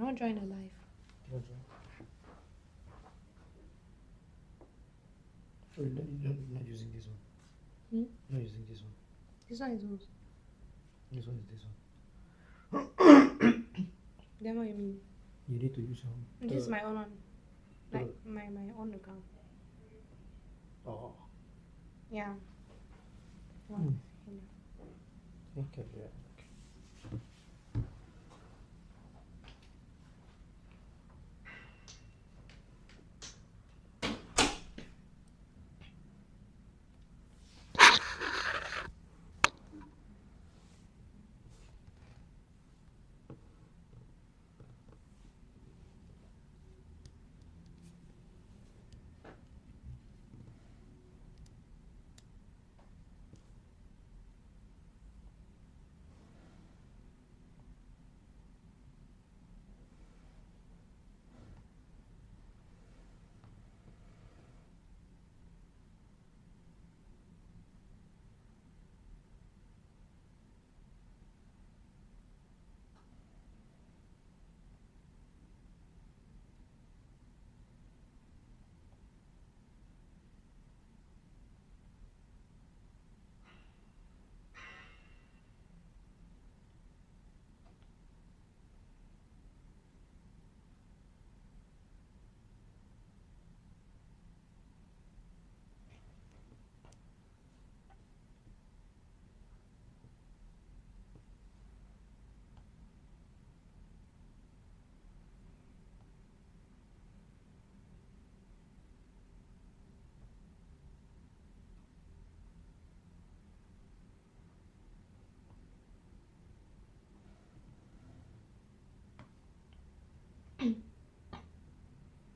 cannot join the live. Cannot join. Oh, you're not using this one. Not using this one. This one is whose? This one is this one. Then what you mean? You need to use your. This is my own one. Like my own account. Oh. Yeah. One. Okay, yeah.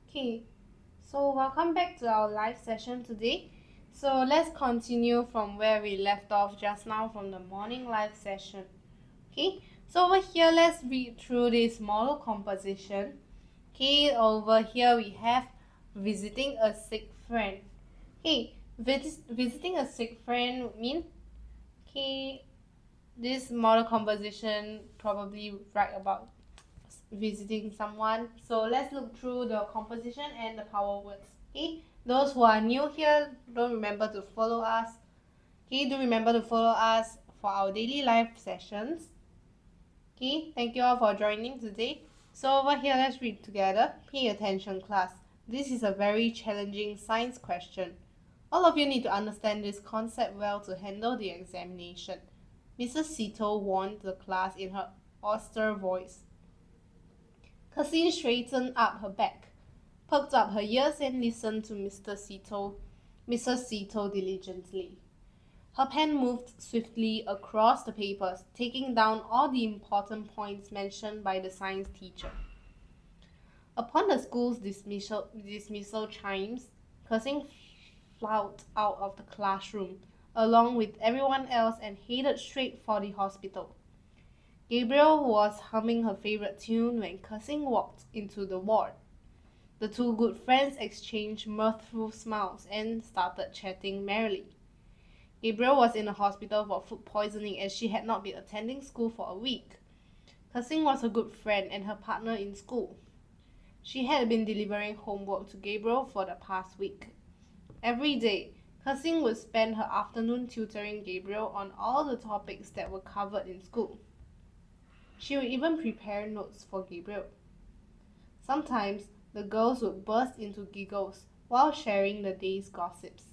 Okay, so welcome back to our live session today. So let's continue from where we left off just now from the morning live session. Okay, so over here let's read through this model composition. Okay, over here we have visiting a sick friend. Okay, visiting a sick friend would mean, okay, this model composition probably write about visiting someone. So let's look through the composition and the power words. Okay, those who are new here, don't remember to follow us. Okay, do remember to follow us for our daily live sessions. Okay, thank you all for joining today. So over here, let's read together. Pay attention, class. This is a very challenging science question. All of you need to understand this concept well to handle the examination. Mrs. Sito warned the class in her austere voice. Cassie straightened up her back, perked up her ears and listened to Mrs. Sito diligently. Her pen moved swiftly across the papers, taking down all the important points mentioned by the science teacher. Upon the school's dismissal chimes, Cursing flout out of the classroom, along with everyone else, and headed straight for the hospital. Gabriel was humming her favorite tune when Cursing walked into the ward. The two good friends exchanged mirthful smiles and started chatting merrily. Gabriel was in the hospital for food poisoning as she had not been attending school for a week. Cursing was her good friend and her partner in school. She had been delivering homework to Gabriel for the past week. Every day, Cursing would spend her afternoon tutoring Gabriel on all the topics that were covered in school. She would even prepare notes for Gabriel. Sometimes, the girls would burst into giggles while sharing the day's gossips.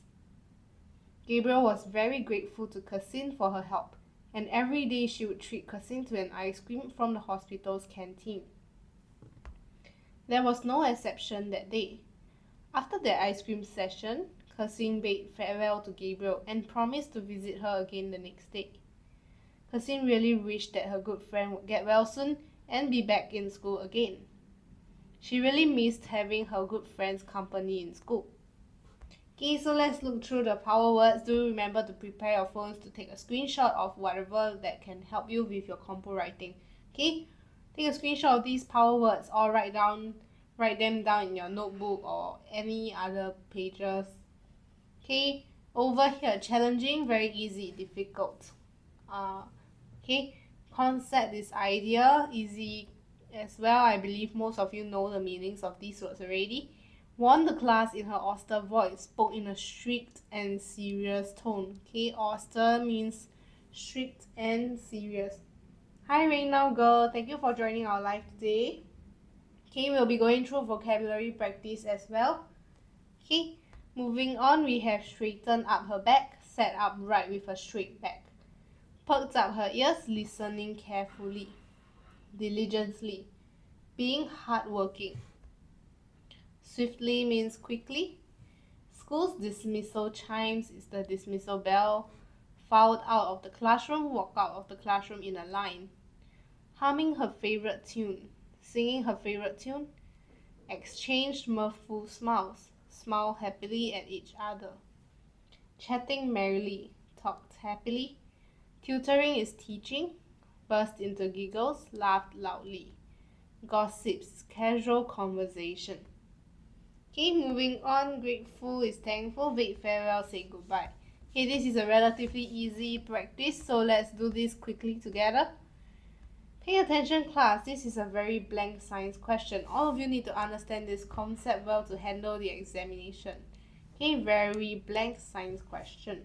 Gabriel was very grateful to Cassin for her help, and every day she would treat Cassin to an ice cream from the hospital's canteen. There was no exception that day. After their ice cream session, Cassin bade farewell to Gabriel and promised to visit her again the next day. Cassin really wished that her good friend would get well soon and be back in school again. She really missed having her good friend's company in school. Okay, so let's look through the power words. Do remember to prepare your phones to take a screenshot of whatever that can help you with your compo writing. Okay, take a screenshot of these power words or write them down in your notebook or any other pages. Okay, over here, challenging, very easy, difficult. Okay, concept is idea, easy as well. I believe most of you know the meanings of these words already. Warned the class in her austere voice, spoke in a strict and serious tone. Okay, austere means strict and serious. Hi Rain Now Girl, thank you for joining our live today. Okay, we'll be going through vocabulary practice as well. Okay, moving on, we have straightened up her back, sat upright with a straight back. Perked up her ears, listening carefully. Diligently, being hardworking. Swiftly means quickly. School's dismissal chimes is the dismissal bell. Filed out of the classroom, walk out of the classroom in a line. Humming her favorite tune, singing her favorite tune. Exchanged mirthful smiles, smile happily at each other. Chatting merrily, talked happily. Tutoring is teaching. Burst into giggles, laughed loudly. Gossips, casual conversation. Okay, moving on. Grateful is thankful. Bid farewell, say goodbye. Okay, this is a relatively easy practice, so let's do this quickly together. Pay attention, class. This is a very blank science question. All of you need to understand this concept well to handle the examination. Okay, very blank science question.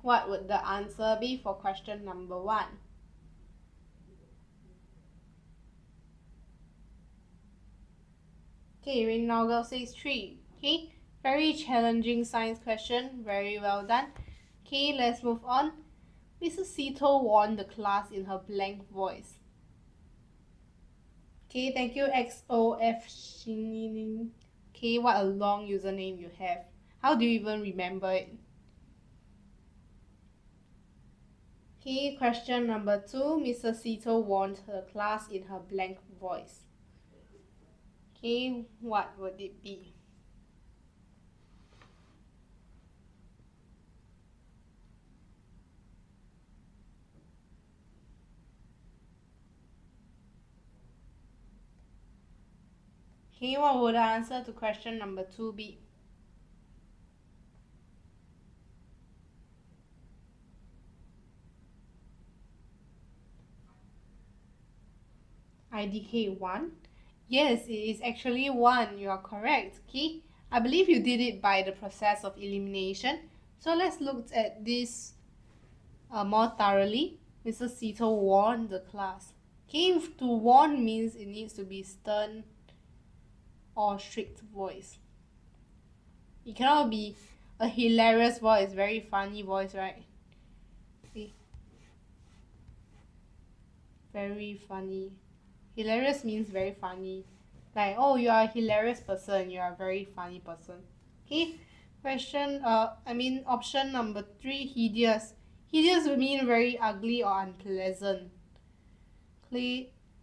What would the answer be for question number 1? Okay, Rain Now Girl says 3. Okay, very challenging science question. Very well done. Okay, let's move on. Mrs. Sito warned the class in her blank voice. Okay, thank you XOF Shinin. Okay, what a long username you have. How do you even remember it? Okay, question number 2. Mrs. Sito warned her class in her blank voice. Okay, what would it be? Okay, what would the answer to question number 2 be? IDK 1? Yes, it is actually 1. You are correct. Okay, I believe you did it by the process of elimination. So let's look at this more thoroughly. Mrs. Sito warned the class. Okay, to warn means it needs to be stern or strict voice. It cannot be a hilarious voice, very funny voice, right? Okay. Very funny. Hilarious means very funny. Like, oh, you are a hilarious person, you are a very funny person. Okay, option number 3, hideous. Hideous would mean very ugly or unpleasant.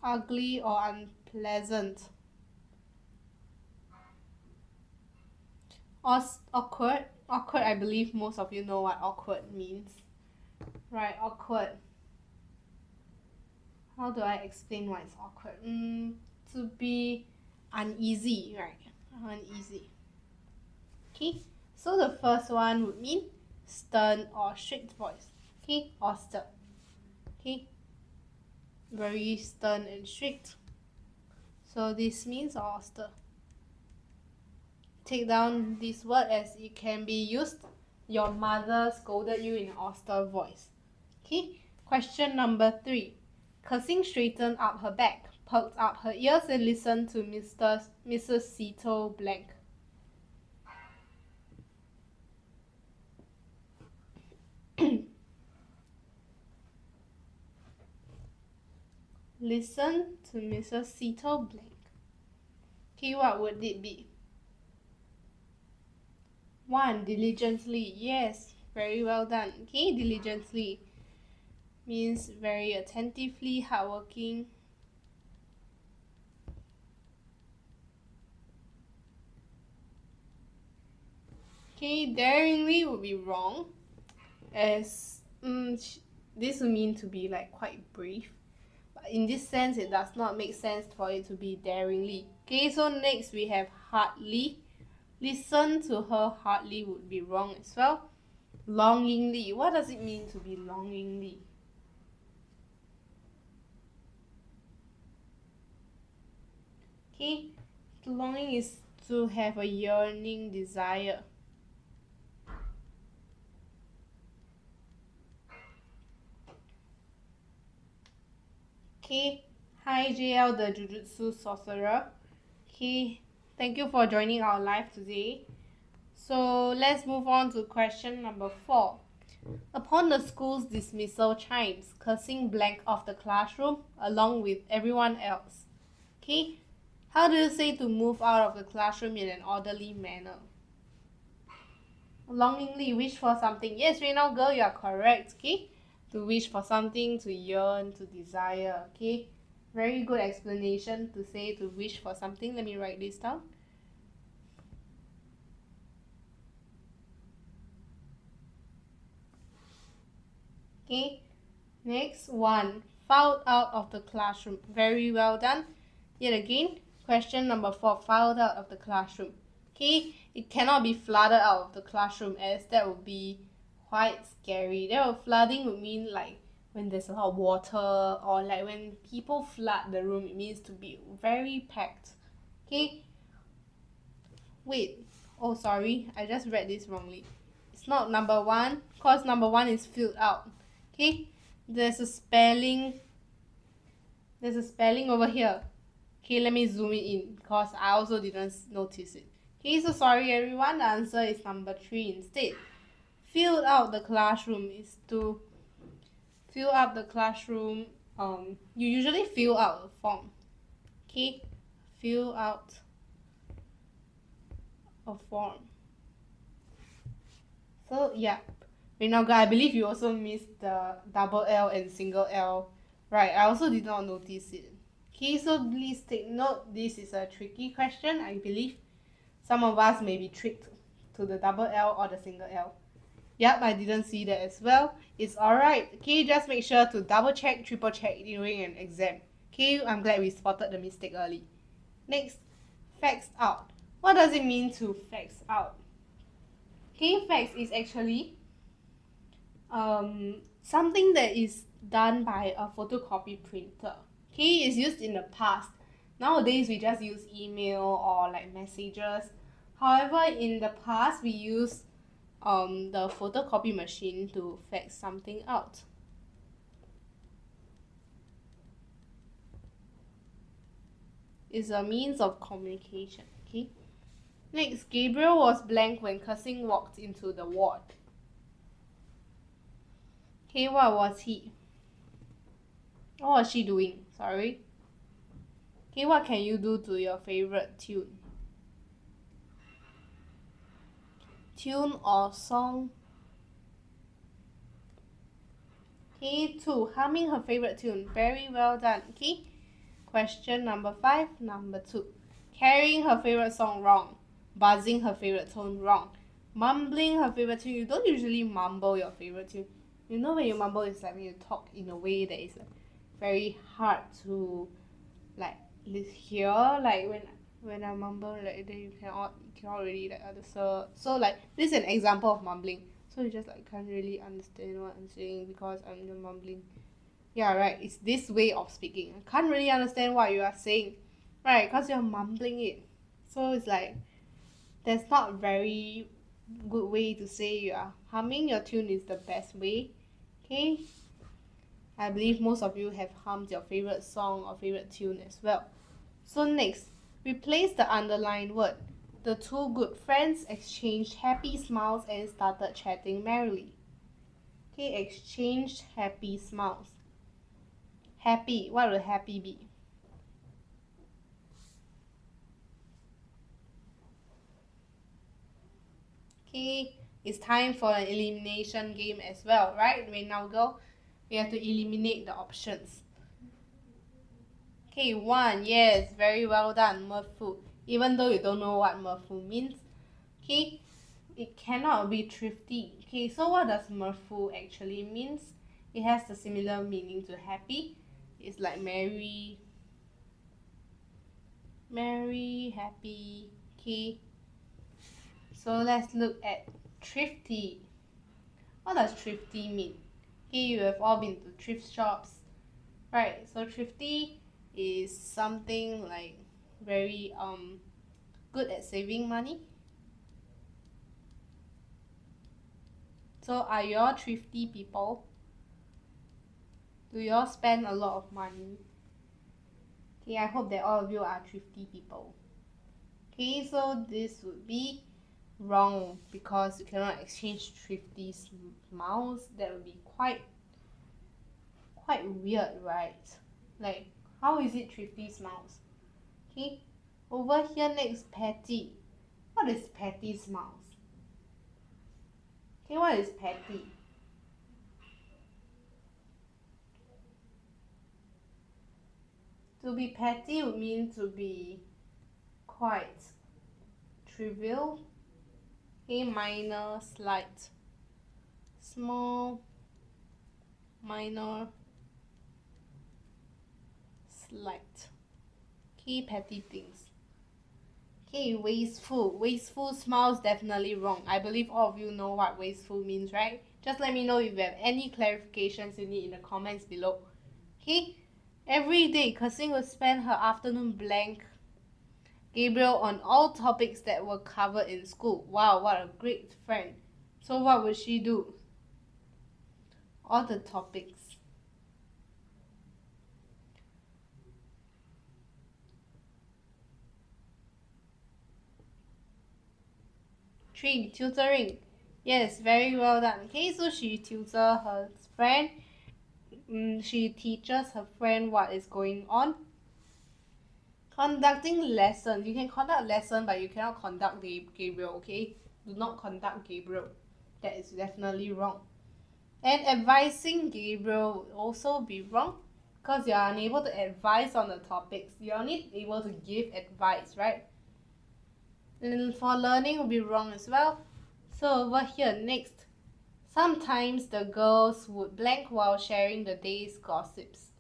Ugly or unpleasant. Awkward. Awkward, I believe most of you know what awkward means. Right, awkward. How do I explain why it's awkward? To be uneasy, right? Uneasy. Okay, so the first one would mean stern or strict voice. Okay, austere. Okay, very stern and strict. So this means austere. Take down this word as it can be used. Your mother scolded you in an austere voice. Okay, question number 3. Cursing straightened up her back, perked up her ears and listened to Mrs. Sito blank. Listen to Mrs. Sito blank. Okay, what would it be? 1. Diligently. Yes, very well done. Okay, diligently means very attentively, hardworking. Okay, daringly would be wrong, as this would mean to be like quite brave. But in this sense, it does not make sense for it to be daringly. Okay, so next we have hardly. Listen to her hardly would be wrong as well. Longingly. What does it mean to be longingly? Okay, longing is to have a yearning desire. Okay, hi JL, the Jujutsu Sorcerer. Okay, thank you for joining our live today. So let's move on to question number 4. Upon the school's dismissal chimes, cursing blank off the classroom along with everyone else. Okay, how do you say to move out of the classroom in an orderly manner? Longingly wish for something. Yes, Reina girl, you are correct. Okay, to wish for something, to yearn, to desire. Okay, very good explanation to say to wish for something. Let me write this down. Okay, next one. Filed out of the classroom. Very well done. Yet again, question number 4. Filed out of the classroom. Okay, it cannot be flooded out of the classroom as that would be quite scary. Flooding would mean like when there's a lot of water, or like when people flood the room, it means to be very packed. Okay, wait, oh sorry, I just read this wrongly. It's not number 1, cause number 1 is filled out. Okay, there's a spelling over here. Okay, let me zoom it in because I also didn't notice it. Okay, so sorry everyone, the answer is number 3 instead. Fill out the classroom is to fill up the classroom. You usually fill out a form. Okay, fill out a form. So yeah, Renaga, I believe you also missed the double L and single L. Right, I also did not notice it. Okay, so please take note, this is a tricky question. I believe some of us may be tricked to the double L or the single L. Yep, I didn't see that as well. It's alright. Okay, just make sure to double check, triple check during an exam. Okay, I'm glad we spotted the mistake early. Next, fax out. What does it mean to fax out? Okay, fax is actually something that is done by a photocopy printer. Okay, it's used in the past. Nowadays we just use email or like messages. However, in the past we use the photocopy machine to fax something out. It's a means of communication. Okay. Next, Gabriel was blank when cursing walked into the ward. Okay, what was he? What was she doing? Sorry. Okay, what can you do to your favorite tune? Tune or song? Okay, 2. Humming her favorite tune. Very well done. Okay. Question number 5, number 2. Carrying her favorite song wrong. Buzzing her favorite tone wrong. Mumbling her favorite tune. You don't usually mumble your favorite tune. You know when you mumble, it's like when you talk in a way that is like very hard to like hear. Like when I mumble, like then you cannot really like understand. So like this is an example of mumbling. So you just like can't really understand what I'm saying because I'm just mumbling. Yeah, right. It's this way of speaking. I can't really understand what you are saying, right? Because you're mumbling it. So it's like there's not very good way to say you are humming your tune is the best way. Okay. I believe most of you have hummed your favorite song or favorite tune as well. So next, replace the underlined word. The two good friends exchanged happy smiles and started chatting merrily. Okay, exchanged happy smiles. Happy, what will happy be? Okay, it's time for an elimination game as well, right? When now go, we have to eliminate the options. Okay, 1, yes, very well done, merfu. Even though you don't know what merfu means, okay, it cannot be thrifty. Okay, so what does merfu actually means? It has the similar meaning to happy. It's like merry, happy. Okay, so let's look at thrifty. What does thrifty mean? Okay, you have all been to thrift shops, right? So thrifty is something like very good at saving money? So are you all thrifty people? Do you all spend a lot of money? Okay, I hope that all of you are thrifty people. Okay, so this would be wrong because you cannot exchange thrifty smiles. That would be quite weird, right? Like, how is it thrifty smiles? Okay, over here next, petty. What is petty smiles? Okay, what is petty? To be petty would mean to be quite trivial. Okay, minor, slight, small, minor, slight. Okay, petty things. Okay, wasteful. Wasteful smiles definitely wrong. I believe all of you know what wasteful means, right? Just let me know if you have any clarifications you need in the comments below. Okay, every day, Kersing will spend her afternoon blank Gabriel on all topics that were covered in school. Wow, what a great friend. So what would she do? All the topics. 3. Tutoring. Yes, very well done. Okay, so she tutor her friend. She teaches her friend what is going on. Conducting lessons. You can conduct lesson, but you cannot conduct Gabriel, okay? Do not conduct Gabriel. That is definitely wrong. And advising Gabriel would also be wrong because you are unable to advise on the topics. You are only able to give advice, right? And for learning will be wrong as well. So over here, next. Sometimes the girls would blank while sharing the day's gossips.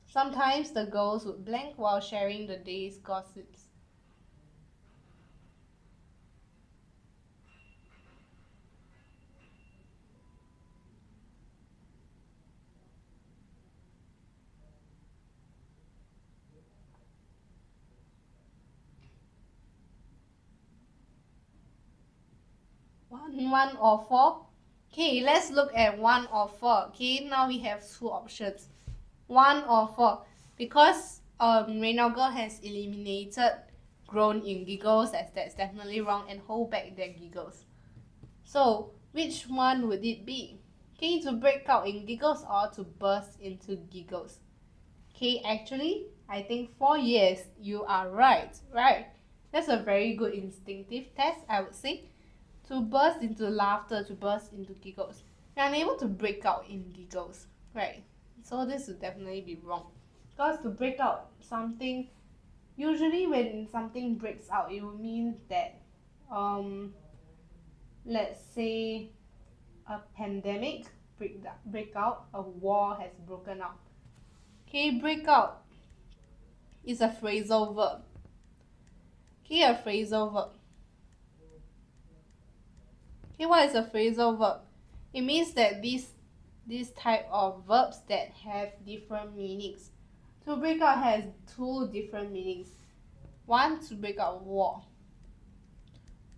Sometimes the girls would blank while sharing the day's gossips. One or four. Okay, let's look at 1 or 4. Okay, now we have 2 options. 1 or 4. Because Reynolds has eliminated groan in giggles, as that's definitely wrong, and hold back their giggles. So, which one would it be? Okay, to break out in giggles or to burst into giggles? Okay, actually, I think 4 years, you are right. That's a very good instinctive test, I would say. To burst into laughter, to burst into giggles. You're unable to break out in giggles, right? So this would definitely be wrong. Because to break out something, usually when something breaks out, it will mean that, let's say, a pandemic break out, a war has broken out. Okay, break out is a phrasal verb. Okay, a phrasal verb. Okay, what is a phrasal verb? It means that this type of verbs that have different meanings. To break out has 2 different meanings. 1, to break out war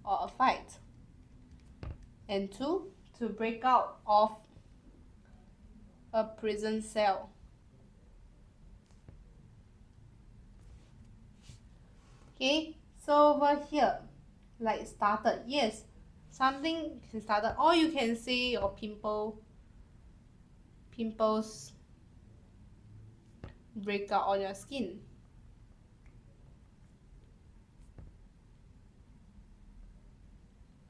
or a fight. And 2, to break out of a prison cell. Okay, so over here, like started, yes, something can started, or you can say your pimples break out on your skin.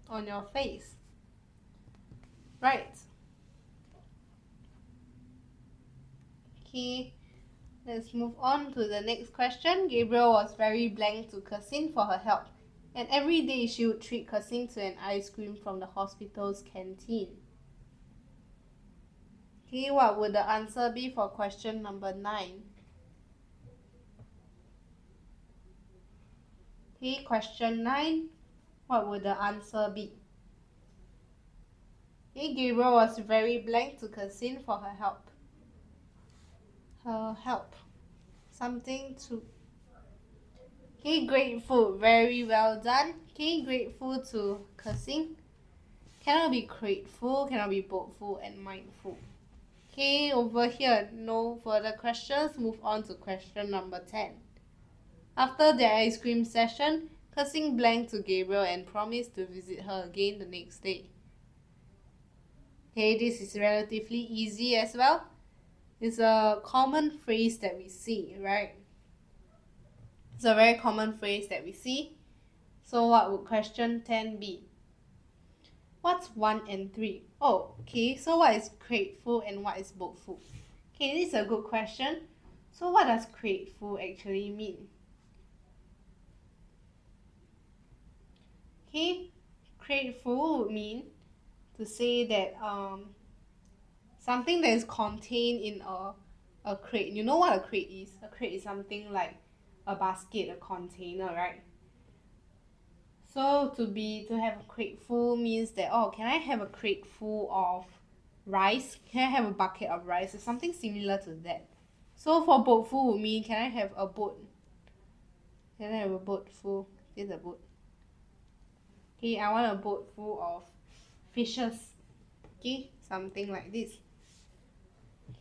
On your face. Right. Okay, let's move on to the next question. Gabriel was very blank to Kersing for her help, and every day she would treat Kersing to an ice cream from the hospital's canteen. Okay, what would the answer be for question number 9? Okay, question 9, what would the answer be? Okay, Gabriel was very blank to Cassin for her help. Her help. Something to. Okay, grateful. Very well done. Okay, grateful to Cassin. Cannot be grateful, cannot be boastful and mindful. Okay, over here, no further questions. Move on to question number 10. After their ice cream session, Cassin blanked to Gabriel and promised to visit her again the next day. Okay, this is relatively easy as well. It's a common phrase that we see, right? It's a very common phrase that we see. So what would question 10 be? What's 1 and 3? Oh, okay, so what is grateful and what is boastful? Okay, this is a good question. So what does grateful actually mean? Okay, grateful would mean to say that something that is contained in a crate. You know what a crate is? A crate is something like a basket, a container, right? So to have a crate full means that, oh, can I have a crate full of rice? Can I have a bucket of rice? Or something similar to that. So for boat full would mean, can I have a boat? Can I have a boat full? Here's a boat. Okay, I want a boat full of fishes. Okay, something like this.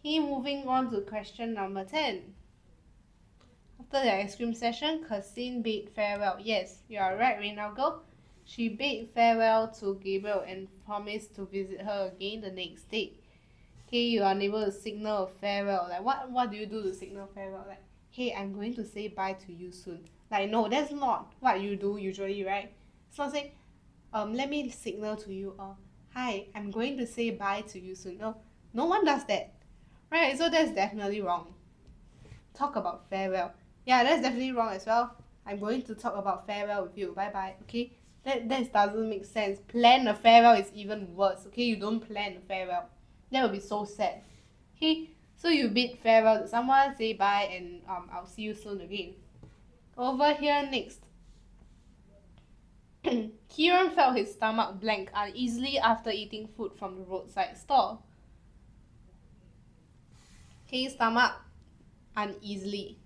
Okay, moving on to question number 10. After the ice cream session, Cassin bade farewell. Yes, you are right, Reynaldo. She bade farewell to Gabriel and promised to visit her again the next day. Okay, you are unable to signal a farewell. Like what do you do to signal farewell? Like, hey, I'm going to say bye to you soon. Like, no, that's not what you do usually, right? It's not saying, let me signal to you, hi, I'm going to say bye to you soon. No, no one does that. Right, so that's definitely wrong. Talk about farewell. Yeah, that's definitely wrong as well. I'm going to talk about farewell with you. Bye bye. Okay? That doesn't make sense. Plan a farewell is even worse. Okay? You don't plan a farewell. That would be so sad. Okay? So you bid farewell to someone, say bye, and I'll see you soon again. Over here next. Kieran felt his stomach blank uneasily after eating food from the roadside stall. Okay, stomach uneasily.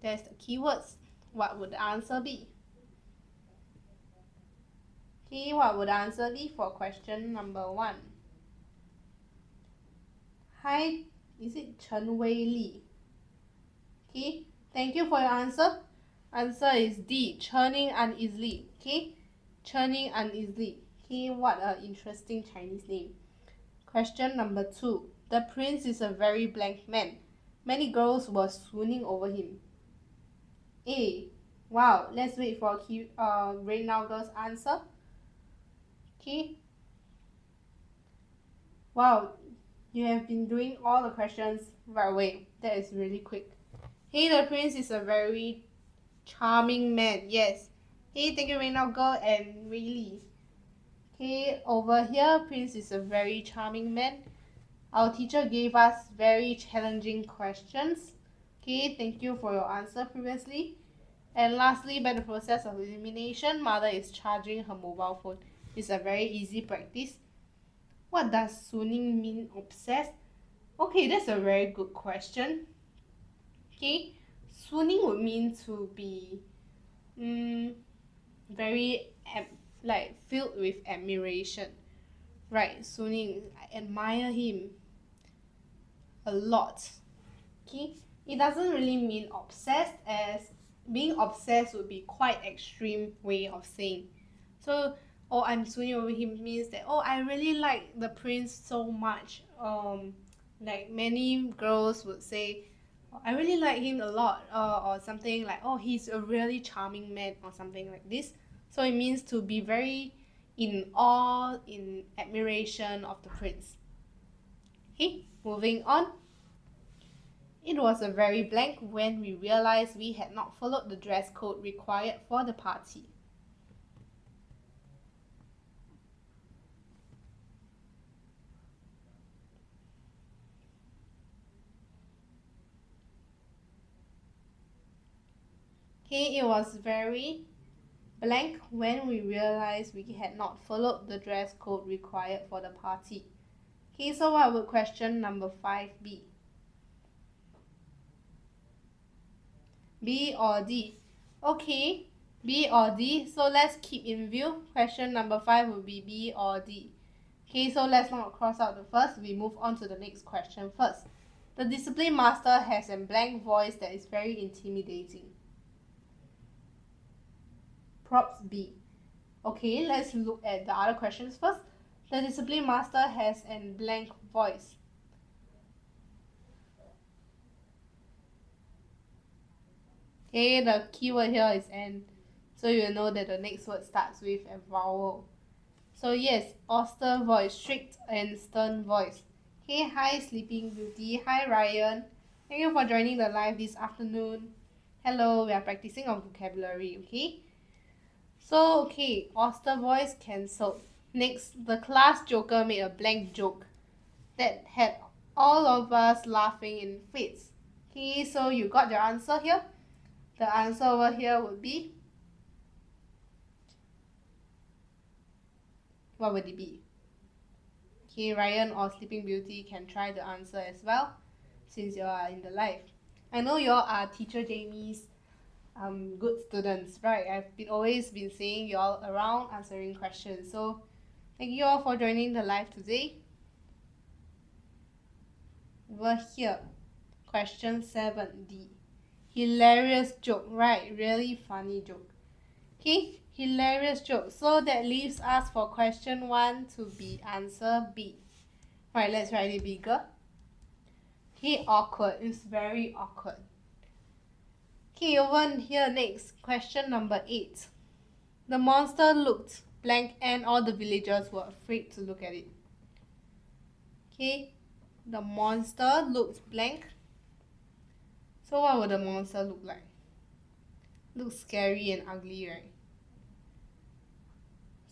There's the keywords. What would the answer be? Okay, what would the answer be for question number 1? Hi, is it Chen Wei Li? Okay, thank you for your answer. Answer is D, churning uneasily. Okay, churning uneasily. Okay, what an interesting Chinese name. Question number 2. The prince is a very blank man. Many girls were swooning over him. A. Wow, let's wait for Reynaldo's answer. Okay. Wow, you have been doing all the questions right away. That is really quick. Hey, the prince is a very charming man. Yes. Hey, thank you, Reynaldo and Rayleigh. Okay, over here, prince is a very charming man. Our teacher gave us very challenging questions. Okay, thank you for your answer previously. And lastly, by the process of elimination, mother is charging her mobile phone. It's a very easy practice. What does swooning mean, obsessed? Okay, that's a very good question. Okay, swooning would mean to be very like filled with admiration. Right, swooning, I admire him a lot. Okay, it doesn't really mean obsessed, as being obsessed would be quite extreme way of saying. So, oh, I'm swooning over him means that, oh, I really like the prince so much. Like many girls would say, oh, I really like him a lot, or something like, oh, he's a really charming man, or something like this. So it means to be very in awe, in admiration of the prince. Okay, moving on. It was a very blank when we realized we had not followed the dress code required for the party. Okay, it was very blank when we realized we had not followed the dress code required for the party. Okay, so what would question number 5 be? B or D? Okay, B or D. So let's keep in view. Question number 5 would be B or D. Okay, so let's not cross out the first. We move on to the next question first. The discipline master has a blank voice that is very intimidating. Props B. Okay, let's look at the other questions first. The discipline master has a blank voice. Okay, the keyword here is an. So you know that the next word starts with a vowel. So yes, austere voice, strict and stern voice. Okay, hi Sleeping Beauty. Hi Ryan. Thank you for joining the live this afternoon. Hello, we are practicing our vocabulary, okay? So, okay, austere voice cancelled. Next, the class joker made a blank joke that had all of us laughing in fits. Okay, so you got your answer here? The answer over here would be, what would it be? Okay, Ryan or Sleeping Beauty can try the answer as well, since you are in the live. I know you all are Teacher Jamie's good students, right? I've always been seeing you all around answering questions. So thank you all for joining the live today. Over here, question 7D. Hilarious joke, right? Really funny joke. Okay, hilarious joke. So that leaves us for question 1 to be answer B. Right, let's write it bigger. Okay, awkward. It's very awkward. Okay, over here next, question number 8. The monster looked blank and all the villagers were afraid to look at it. Okay, the monster looked blank. So what would the monster look like? Looks scary and ugly, right?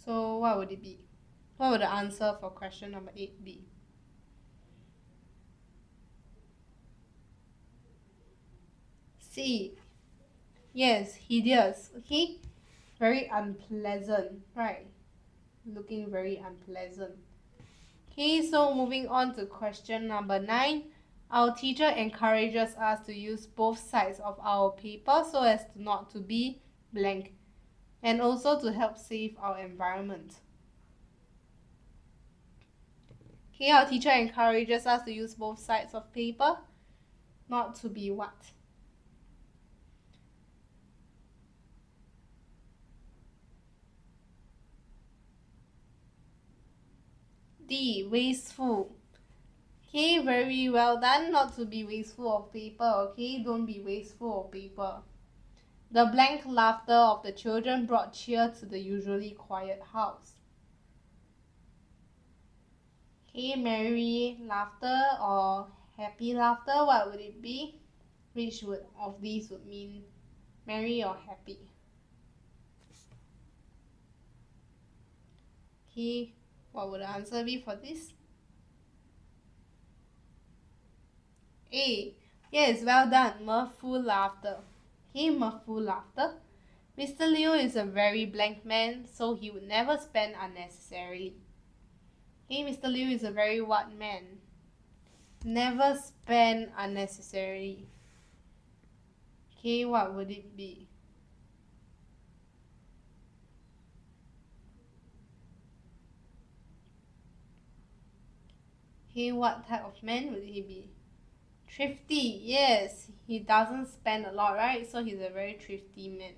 So what would it be? What would the answer for question number 8 be? C. Yes, hideous. Okay, very unpleasant, right? Looking very unpleasant. Okay, so moving on to question number 9. Our teacher encourages us to use both sides of our paper so as not to be blank, and also to help save our environment. Okay, our teacher encourages us to use both sides of paper, not to be what? D. Wasteful. Okay, very well done. Not to be wasteful of paper, okay? Don't be wasteful of paper. The blank laughter of the children brought cheer to the usually quiet house. Okay, merry laughter or happy laughter, what would it be? Which of these would mean merry or happy? Okay, what would the answer be for this? A. Yes, well done. Mirthful laughter. Okay, mirthful laughter. Mr. Liu is a very blank man, so he would never spend unnecessarily. Okay, Mr. Liu is a very what man? Never spend unnecessarily. Okay, what would it be? Okay, what type of man would he be? Thrifty, yes. He doesn't spend a lot, right? So he's a very thrifty man.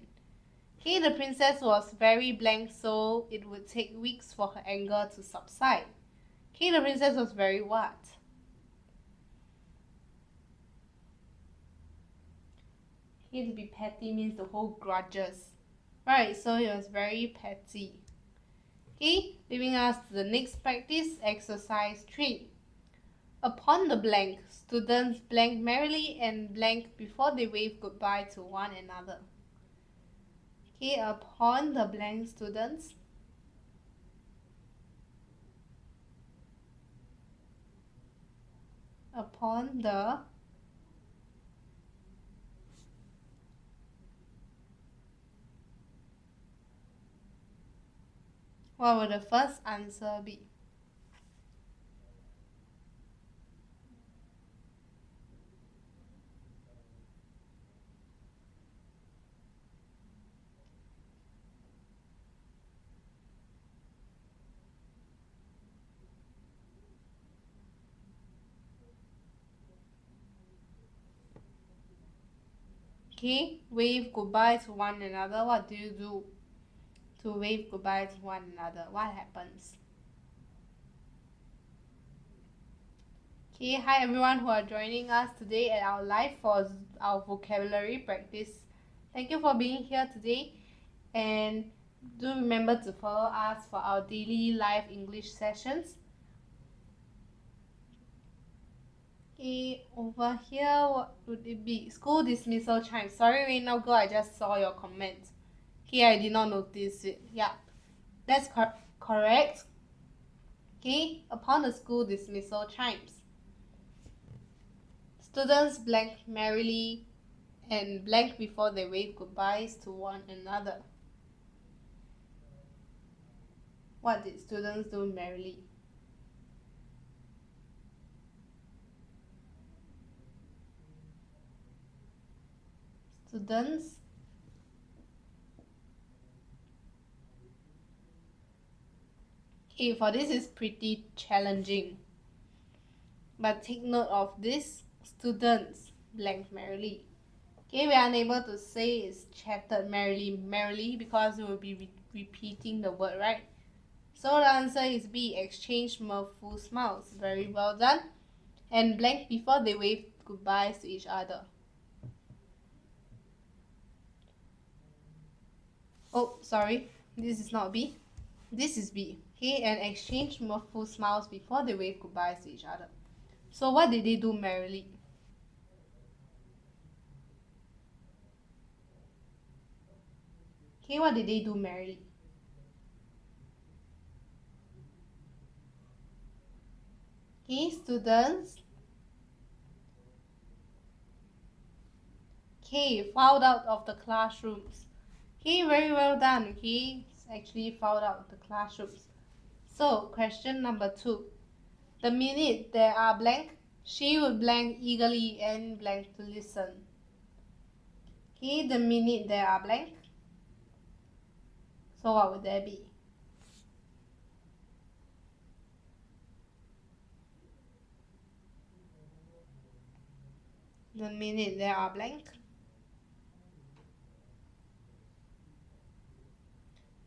Okay, the princess was very blank, so it would take weeks for her anger to subside. Okay, the princess was very what? Okay, to be petty means to hold grudges. Right, so he was very petty. Okay, leaving us to the next practice, exercise 3. Upon the blank, students blank merrily and blank before they wave goodbye to one another. Okay, upon the blank, students upon the What would the first answer be? Okay, wave goodbye to one another. What do you do to wave goodbye to one another? What happens? Okay, hi everyone who are joining us today at our live for our vocabulary practice. Thank you for being here today, and do remember to follow us for our daily live English sessions. Okay, over here, what would it be? School dismissal chime. Sorry, wait, now girl, I just saw your comment. Okay, I did not notice it. Yeah, that's correct. Okay, upon the school dismissal chimes, students blank merrily and blank before they wave goodbyes to one another. What did students do merrily? Students okay, for this is pretty challenging. But take note of this, students blank merrily. Okay, we are unable to say it's chatted merrily because we will be repeating the word, right? So the answer is B, exchange mirthful smiles. Very well done. And blank before they wave goodbyes to each other. Oh, sorry, this is not B. This is B. Okay, and exchange mirthful smiles before they wave goodbyes to each other. So what did they do merrily? Okay, what did they do merrily? Okay, students. Okay, filed out of the classrooms. Okay, very well done. Okay, it's actually filed out of the classrooms. So, question number 2. The minute there are blank, she would blank eagerly and blank to listen. Okay, the minute there are blank. So what would there be? The minute there are blank.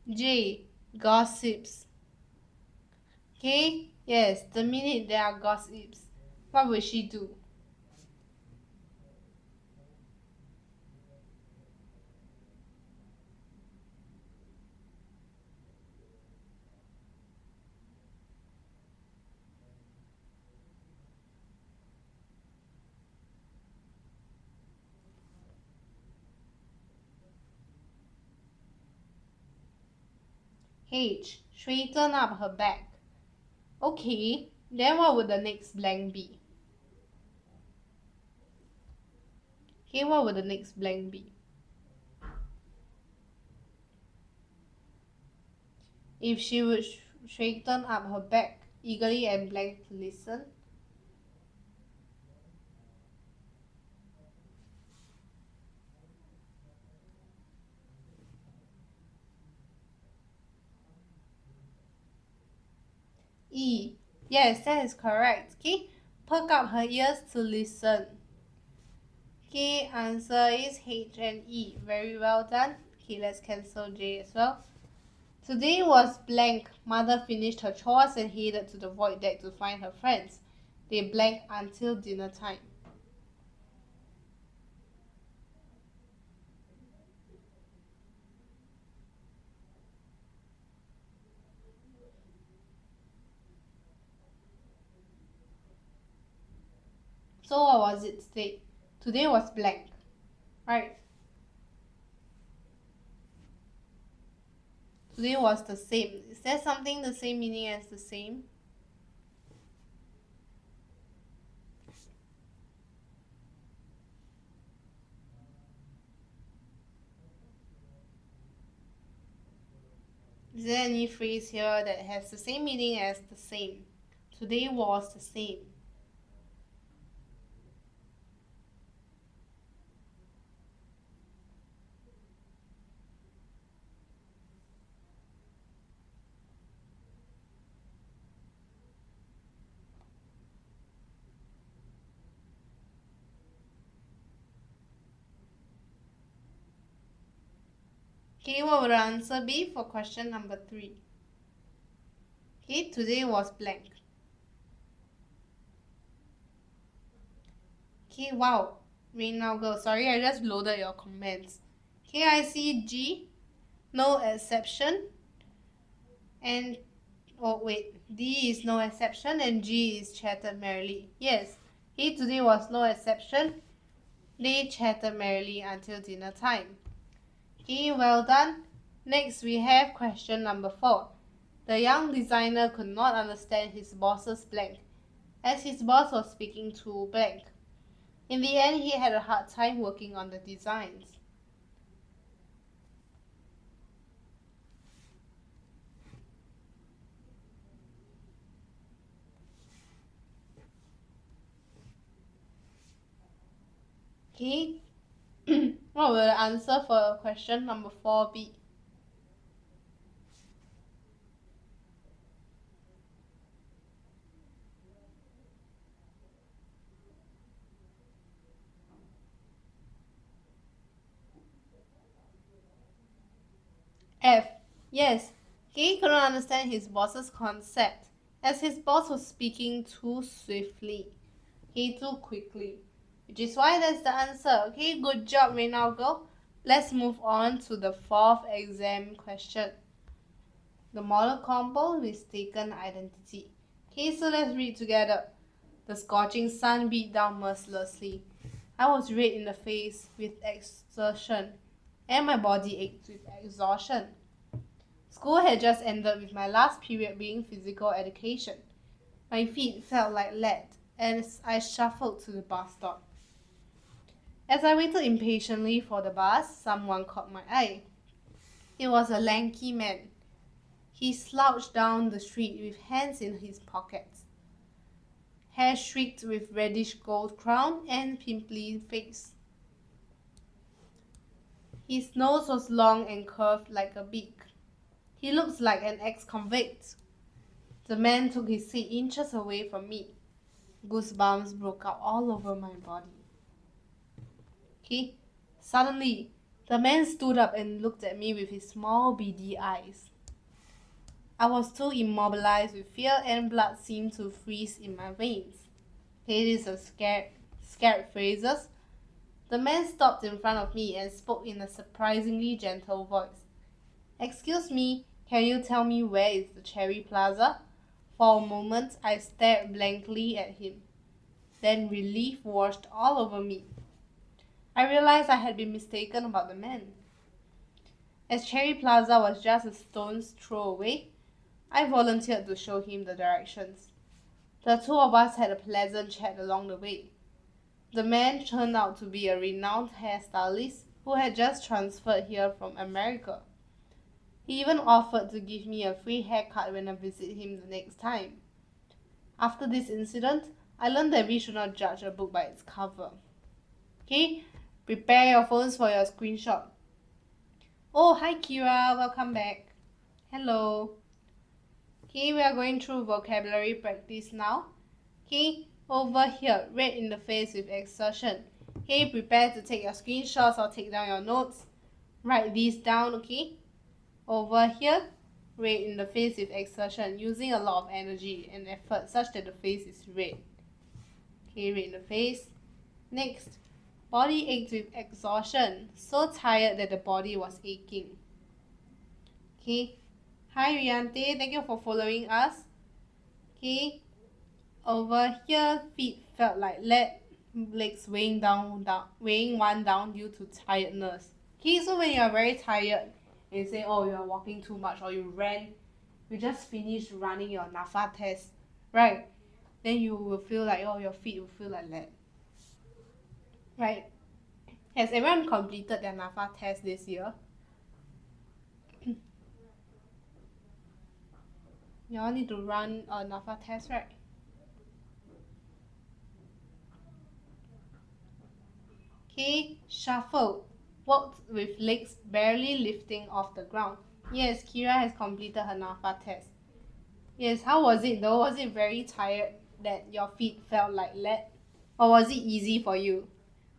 J. Gossips. Okay, yes, the minute there are gossips, what will she do? H. Straighten up her back. Okay, then what would the next blank be? Okay, what would the next blank be? If she would straighten up her back eagerly and blank to listen. E. Yes, that is correct. Okay, perk up her ears to listen. Okay, answer is H and E. Very well done. Okay, let's cancel J as well. Today was blank. Mother finished her chores and headed to the void deck to find her friends. They blank until dinner time. So what was it today? Today was blank, right? Today was the same. Is there something the same meaning as the same? Is there any phrase here that has the same meaning as the same? Today was the same. Okay, what would the answer be for question number 3? Okay, today was blank. Okay, wow. Rain now girl. Sorry, I just loaded your comments. Okay, I see G, no exception. And, oh wait, D is no exception and G is chatted merrily. Yes, okay, today was no exception. They chatted merrily until dinner time. Okay, well done. Next, we have question number 4. The young designer could not understand his boss's blank, as his boss was speaking to blank. In the end, he had a hard time working on the designs. Okay, what will the answer for question number 4 be? F. Yes, he couldn't understand his boss's concept, as his boss was speaking too swiftly. Too quickly. Which is why that's the answer. Okay, good job, Reynald girl. Let's move on to the 4th exam question. The model combo mistaken identity. Okay, so let's read together. The scorching sun beat down mercilessly. I was red in the face with exertion, and my body ached with exhaustion. School had just ended with my last period being physical education. My feet felt like lead as I shuffled to the bus stop. As I waited impatiently for the bus, someone caught my eye. It was a lanky man. He slouched down the street with hands in his pockets, hair streaked with reddish gold crown and pimply face. His nose was long and curved like a beak. He looked like an ex-convict. The man took his seat inches away from me. Goosebumps broke out all over my body. Okay, suddenly, the man stood up and looked at me with his small beady eyes. I was too immobilized with fear and blood seemed to freeze in my veins. Okay, these are scared phrases. The man stopped in front of me and spoke in a surprisingly gentle voice. Excuse me, can you tell me where is the Cherry Plaza? For a moment, I stared blankly at him. Then relief washed all over me. I realized I had been mistaken about the man. As Cherry Plaza was just a stone's throw away, I volunteered to show him the directions. The two of us had a pleasant chat along the way. The man turned out to be a renowned hairstylist who had just transferred here from America. He even offered to give me a free haircut when I visit him the next time. After this incident, I learned that we should not judge a book by its cover. Okay, prepare your phones for your screenshot. Oh, hi Kira, welcome back. Hello. Okay, we are going through vocabulary practice now. Okay, over here, red in the face with exertion. Okay, prepare to take your screenshots or take down your notes. Write these down, okay? Over here, red in the face with exertion, using a lot of energy and effort such that the face is red. Okay, red in the face. Next, body ached with exhaustion, so tired that the body was aching. Okay, hi Riante, thank you for following us. Okay, over here, feet felt like lead, legs weighing one down due to tiredness. Okay, so when you are very tired, and you say, oh, you are walking too much or you ran, you just finished running your NAFA test, right? Then you will feel like, oh, your feet will feel like lead, right? Has everyone completed their NAFA test this year? You all need to run a NAPFA test, right? Okay, shuffle. Walked with legs barely lifting off the ground. Yes, Kira has completed her NAPFA test. Yes, how was it though? Was it very tired that your feet felt like lead? Or was it easy for you?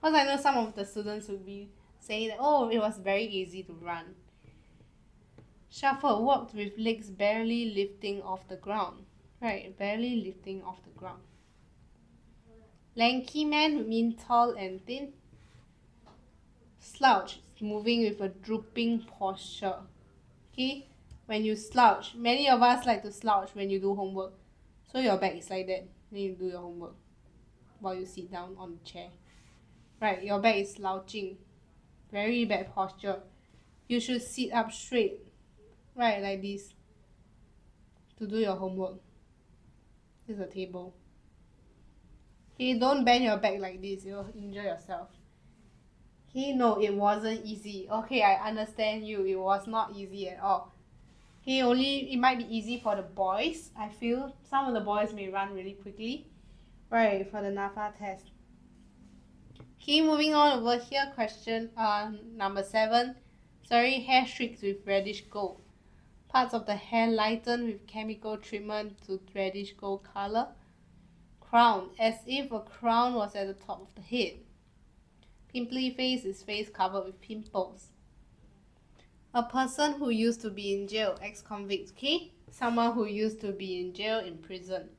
Because I know some of the students would be saying that, oh, it was very easy to run. Shuffle, walked with legs barely lifting off the ground. Right, barely lifting off the ground. Lanky man would mean tall and thin. Slouch, moving with a drooping posture. Okay, when you slouch, many of us like to slouch when you do homework. So your back is like that when you do your homework while you sit down on the chair. Right, your back is slouching. Very bad posture. You should sit up straight. Right, like this. To do your homework. This is a table. Okay, don't bend your back like this. You'll injure yourself. Okay, no, it wasn't easy. Okay, I understand you. It was not easy at all. Okay, it might be easy for the boys. I feel some of the boys may run really quickly. Right, for the NAPFA test. Okay, moving on over here, question number 7. Sorry, hair streaks with reddish gold. Parts of the hair lightened with chemical treatment to reddish gold color. Crown, as if a crown was at the top of the head. Pimply face is face covered with pimples. A person who used to be in jail, ex-convict, okay? Someone who used to be in jail, in prison.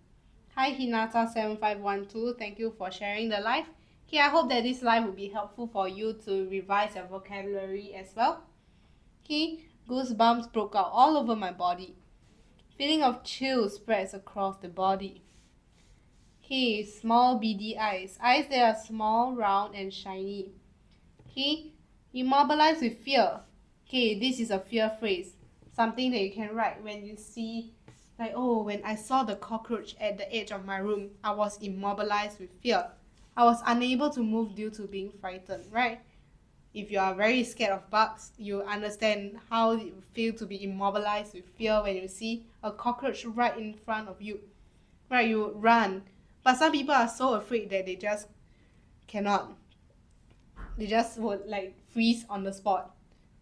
Hi Hinata7512, thank you for sharing the live. Okay, I hope that this live will be helpful for you to revise your vocabulary as well. Okay, goosebumps broke out all over my body. Feeling of chill spreads across the body. Okay, small beady eyes. Eyes that are small, round and shiny. Okay, immobilized with fear. Okay, this is a fear phrase. Something that you can write when you see, like, oh, when I saw the cockroach at the edge of my room, I was immobilized with fear. I was unable to move due to being frightened, right? If you are very scared of bugs, you understand how it feels to be immobilized with fear when you see a cockroach right in front of you. Right, you run. But some people are so afraid that they just cannot. They just would like freeze on the spot.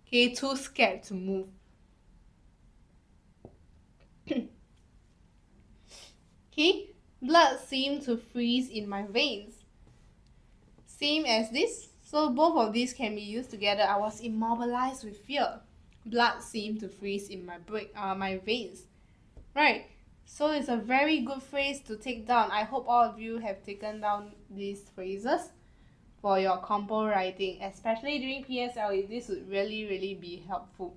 Okay, too scared to move. Okay, blood seemed to freeze in my veins. Same as this. So both of these can be used together. I was immobilized with fear. Blood seemed to freeze in my veins. Right. So it's a very good phrase to take down. I hope all of you have taken down these phrases for your compo writing, especially during PSLE. This would really, really be helpful.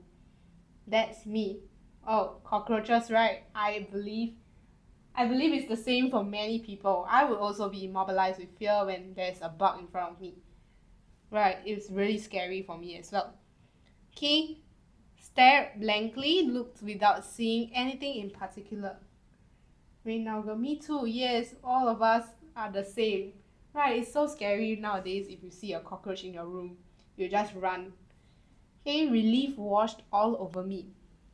That's me. Oh, cockroaches, right? I believe it's the same for many people. I would also be immobilized with fear when there's a bug in front of me. Right, it's really scary for me as well. Okay, stared blankly, looked without seeing anything in particular. Reynaldo, me too. Yes, all of us are the same. Right, it's so scary nowadays if you see a cockroach in your room. You just run. Okay, relief washed all over me.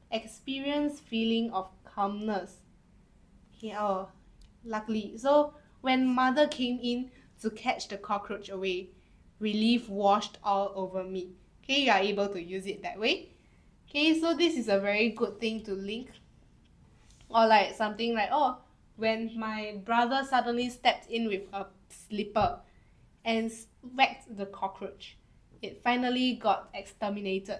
Experience feeling of calmness. Okay, oh, luckily. So when mother came in to catch the cockroach away, relief washed all over me. Okay, you are able to use it that way. Okay, so this is a very good thing to link. Or like something like, oh, when my brother suddenly stepped in with a slipper and whacked the cockroach, it finally got exterminated.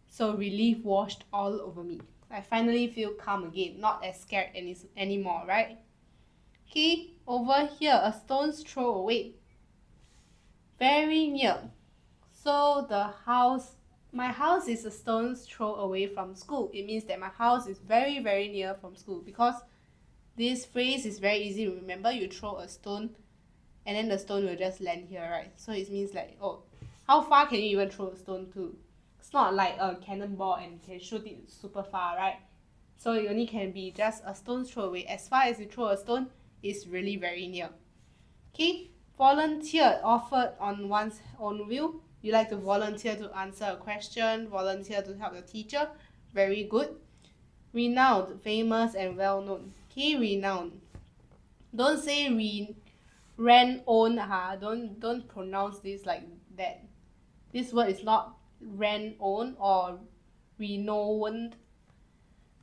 So relief washed all over me. I finally feel calm again, not as scared anymore, right? Okay, over here, a stone's throw away. Very near. So my house is a stone's throw away from school. It means that my house is very, very near from school, because this phrase is very easy to remember. You throw a stone and then the stone will just land here, right? So it means like, oh, how far can you even throw a stone to? It's not like a cannonball and you can shoot it super far, right? So it only can be just a stone's throw away. As far as you throw a stone, it's really very near. Okay, volunteered, offered on one's own will. You like to volunteer to answer a question, volunteer to help the teacher. Very good. Renowned, famous and well known. Okay, renowned. Don't say renowned. Don't pronounce this like that. This word is not renowned or renowned.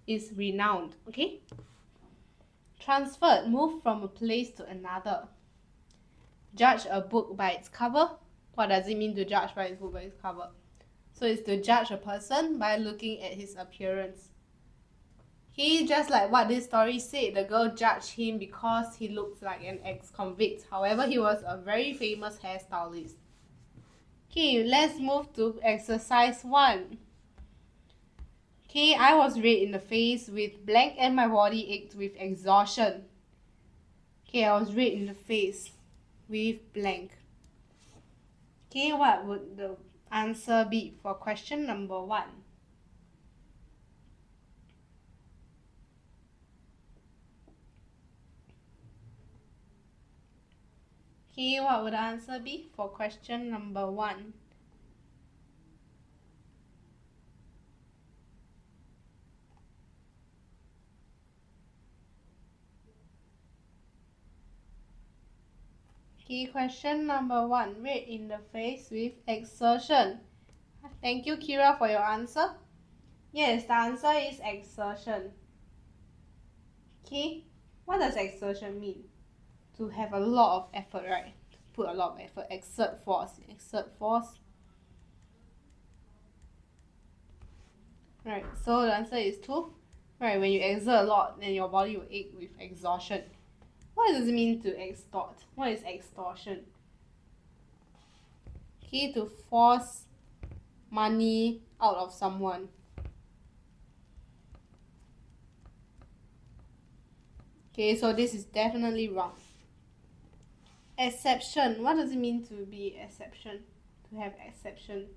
It's renowned. Okay. Transferred, move from a place to another. Judge a book by its cover. What does it mean to judge by its book by its cover? So it's to judge a person by looking at his appearance. He, just like what this story said, the girl judged him because he looks like an ex-convict. However, he was a very famous hairstylist. Okay, let's move to exercise 1. Okay, I was red in the face with blank and my body ached with exhaustion. Okay, I was red in the face with blank. Okay, what would the answer be for question number 1? Okay, what would the answer be for question number 1? Okay, question number 1, red in the face with exertion. Thank you, Kira, for your answer. Yes, the answer is exertion. Okay, what does exertion mean? To have a lot of effort, right? To put a lot of effort, exert force. Right, so the answer is 2. Right, when you exert a lot, then your body will ache with exhaustion. What does it mean to extort? What is extortion? Okay, to force money out of someone. Okay, so this is definitely wrong. Exception. What does it mean to be exception? To have exception.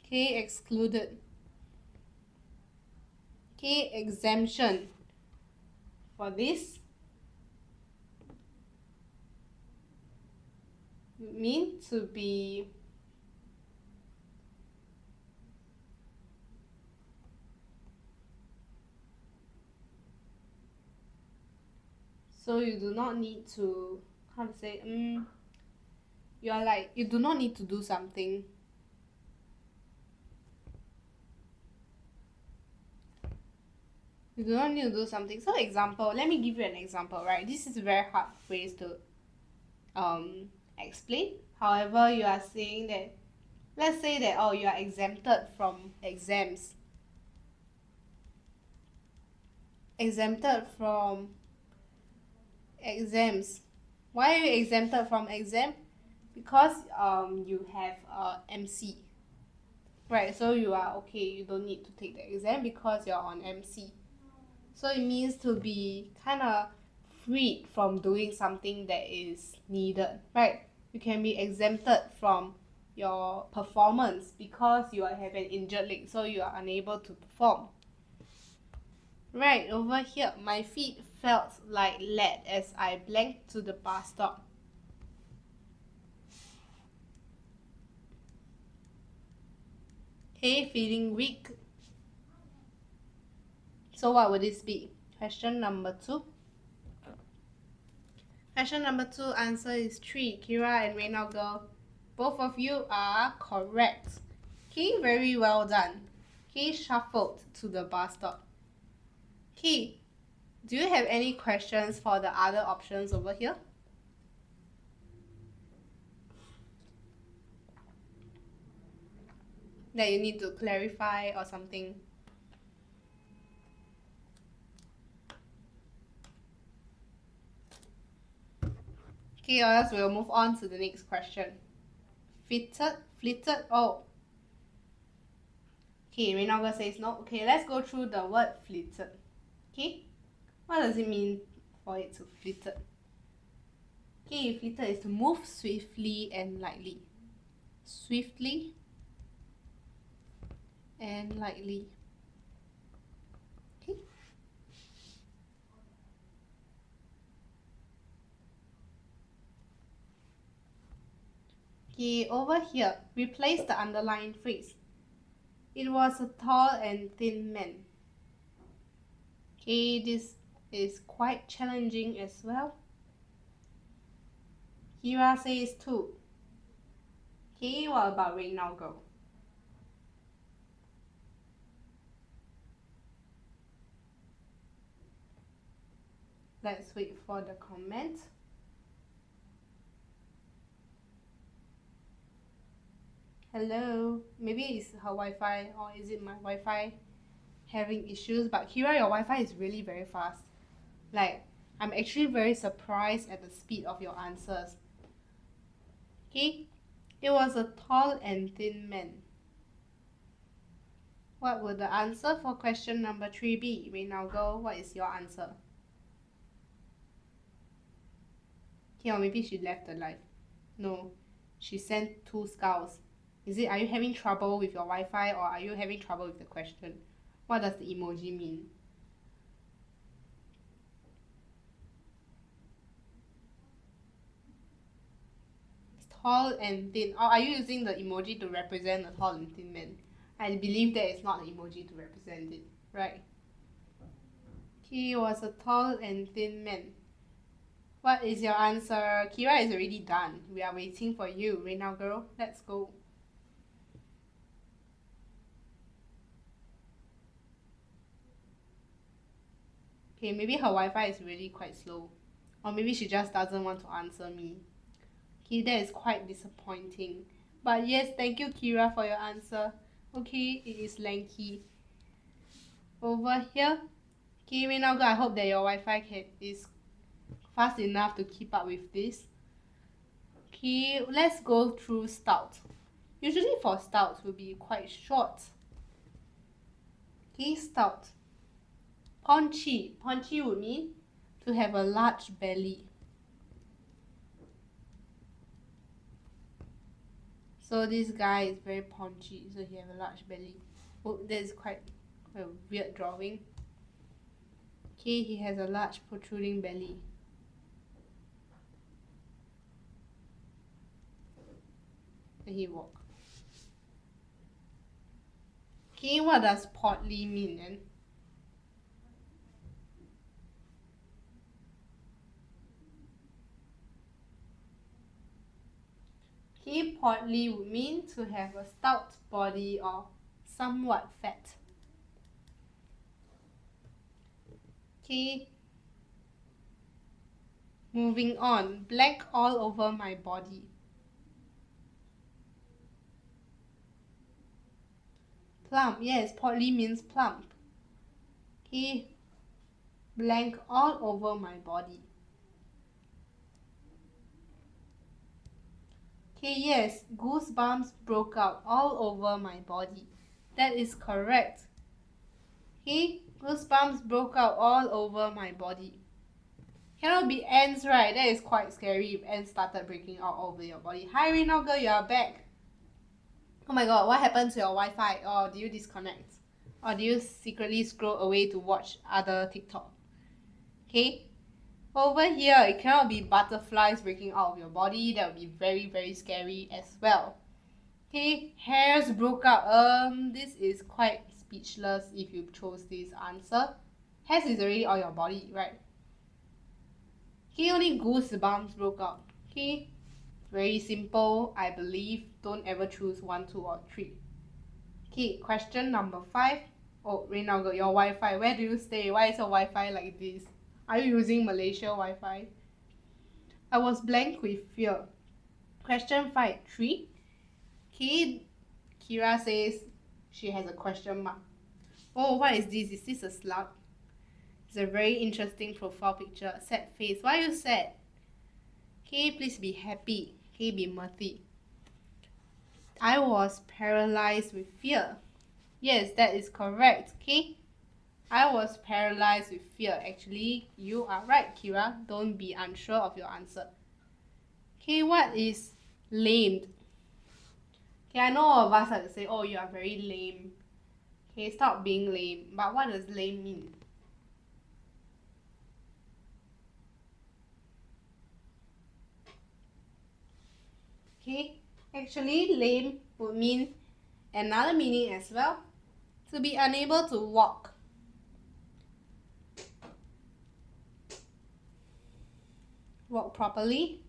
Okay, excluded. Okay, exemption. For this, mean to be so you do not need to, how to say, you are like, you do not need to do something. You do not need to do something. So example, let me give you an example, right? This is a very hard phrase to explain. However, you are saying that, let's say that, oh, you are exempted from exams. Exempted from exams. Why are you exempted from exam? Because you have MC. Right, so you are okay, you don't need to take the exam because you're on MC. So it means to be kind of freed from doing something that is needed, right? You can be exempted from your performance because you have an injured leg, so you are unable to perform. Right, over here, my feet felt like lead as I blanked to the bus stop. Okay, feeling weak. So what would this be? Question number 2. Question number 2, answer is 3. Kira and Reina girl, both of you are correct. Okay, very well done. Okay, shuffled to the bus stop. Okay, do you have any questions for the other options over here? That you need to clarify or something? Okay, or else we'll move on to the next question. Flitted, oh. Okay, Reina says no. Okay, let's go through the word flitted. Okay, what does it mean for it to flitted? Okay, flitted is to move swiftly and lightly. Swiftly and lightly. Okay. Okay, over here, replace the underlined phrase. It was a tall and thin man. Okay, this is quite challenging as well. Kira says 2. Okay, what about Rain Now Go? Let's wait for the comment. Hello, maybe it's her Wi-Fi or is it my Wi-Fi having issues? But Kira, your Wi-Fi is really very fast. Like, I'm actually very surprised at the speed of your answers. Okay, it was a tall and thin man. What would the answer for question number 3 be? Rain Now Go, what is your answer? Okay, or maybe she left the live. No, she sent 2 skulls. Is it, are you having trouble with your Wi-Fi or are you having trouble with the question? What does the emoji mean? It's tall and thin. Or are you using the emoji to represent a tall and thin man? I believe that is not the emoji to represent it, right? He was a tall and thin man. What is your answer? Kira is already done. We are waiting for you. Right now, girl, let's go. Okay, maybe her Wi-Fi is really quite slow. Or maybe she just doesn't want to answer me. Okay, that is quite disappointing. But yes, thank you, Kira, for your answer. Okay, it is lanky. Over here. Okay, right now, girl, I hope that your Wi-Fi is fast enough to keep up with this. Okay, let's go through stout. Usually for stouts will be quite short. Okay, stout. Paunchy. Paunchy would mean to have a large belly. So this guy is very paunchy, so he have a large belly. Oh, that is quite a weird drawing. Okay, he has a large protruding belly. And he walk. Okay, what does portly mean then? Okay, portly would mean to have a stout body or somewhat fat. Okay, moving on. Black all over my body. Plump, yes, portly means plump. Okay, blank all over my body. Okay, yes, goosebumps broke out all over my body. That is correct. Okay, goosebumps broke out all over my body. Cannot be ants, right? That is quite scary if ants started breaking out all over your body. Hi, Reno girl, you are back. Oh my god, what happened to your Wi-Fi? Or did you disconnect? Or do you secretly scroll away to watch other TikTok? Okay? Over here, it cannot be butterflies breaking out of your body. That would be very, very scary as well. Okay, hairs broke out. This is quite speechless if you chose this answer. Hairs is already on your body, right? Okay, only goosebumps broke out. Okay, very simple, I believe. Don't ever choose 1, 2, or 3. Okay, question number 5. Oh, Reina got your Wi-Fi. Where do you stay? Why is your Wi-Fi like this? Are you using Malaysia Wi-Fi? I was blank with fear. Question 5, 3. Okay, Kira says she has a question mark. Oh, what is this? Is this a slug? It's a very interesting profile picture. Sad face. Why are you sad? Okay, please be happy. Okay, be mirthy. I was paralyzed with fear. Yes, that is correct. Okay, I was paralyzed with fear. Actually, you are right, Kira. Don't be unsure of your answer. Okay, what is lamed? Okay, I know all of us like to say, oh, you are very lame. Okay, stop being lame. But what does lame mean? Okay, Actually, lame would mean another meaning as well. To be unable to walk. Walk properly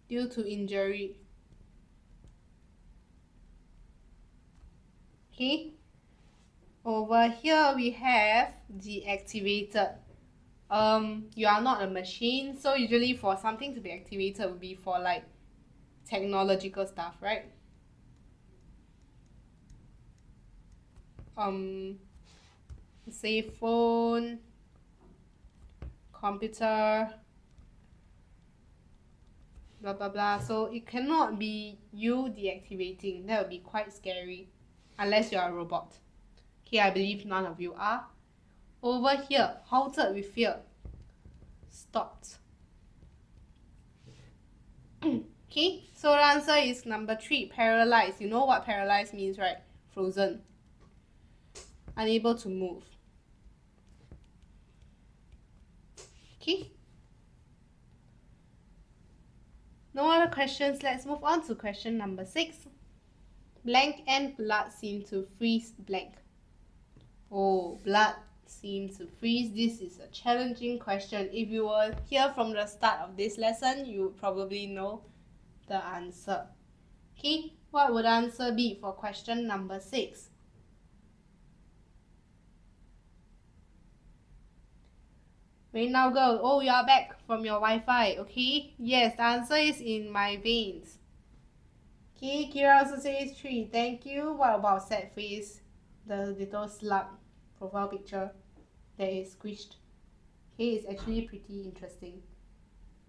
due to injury. Okay. Over here we have deactivated. You are not a machine, so usually for something to be activated would be for like technological stuff, right? Say phone, computer, blah blah blah. So it cannot be you deactivating. That would be quite scary, unless you are a robot. Okay, I believe none of you are. Over here, halted with fear. Stopped. Okay, so the answer is number 3, paralyzed. You know what paralyzed means, right? Frozen. Unable to move. Okay. No other questions. Let's move on to question number 6. Blank and blood seem to freeze blank. Oh, blood seems to freeze. This is a challenging question. If you were here from the start of this lesson, you would probably know the answer. Okay, what would the answer be for question number 6? Wait now, girl. Oh, you are back from your Wi-Fi. Okay, yes, the answer is in my veins. Okay, Kira also says 3. Thank you. What about sad face? The little slug profile picture that is squished. Okay, it's actually pretty interesting.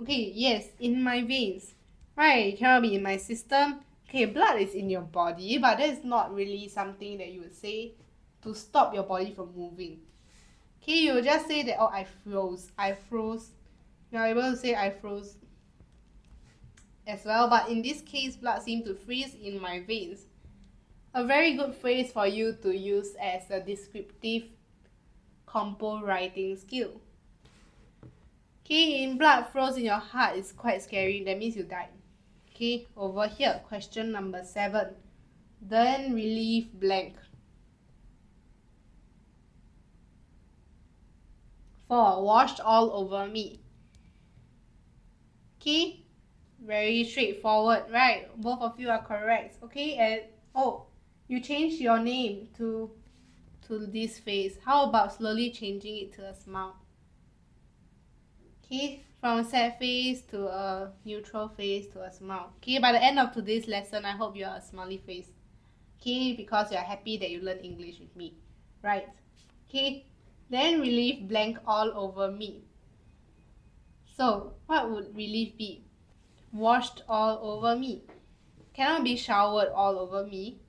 Okay, yes, in my veins. Right, it cannot be in my system. Okay, blood is in your body, but that is not really something that you would say to stop your body from moving. Okay, you will just say that, oh, I froze. I froze. You are able to say I froze as well, but in this case, blood seemed to freeze in my veins. A very good phrase for you to use as a descriptive compo writing skill. Okay, in blood froze in your heart is quite scary. That means you died. Okay, over here, question number 7. Then relief blank. 4. Washed all over me. Okay, very straightforward, right? Both of you are correct. Okay, and oh, you changed your name to this face. How about slowly changing it to a smile? Okay, from a sad face to a neutral face to a smile. Okay, by the end of today's lesson, I hope you are a smiley face. Okay, because you are happy that you learned English with me. Right. Okay, then relief blank all over me. So, what would relief be? Washed all over me. Cannot be showered all over me.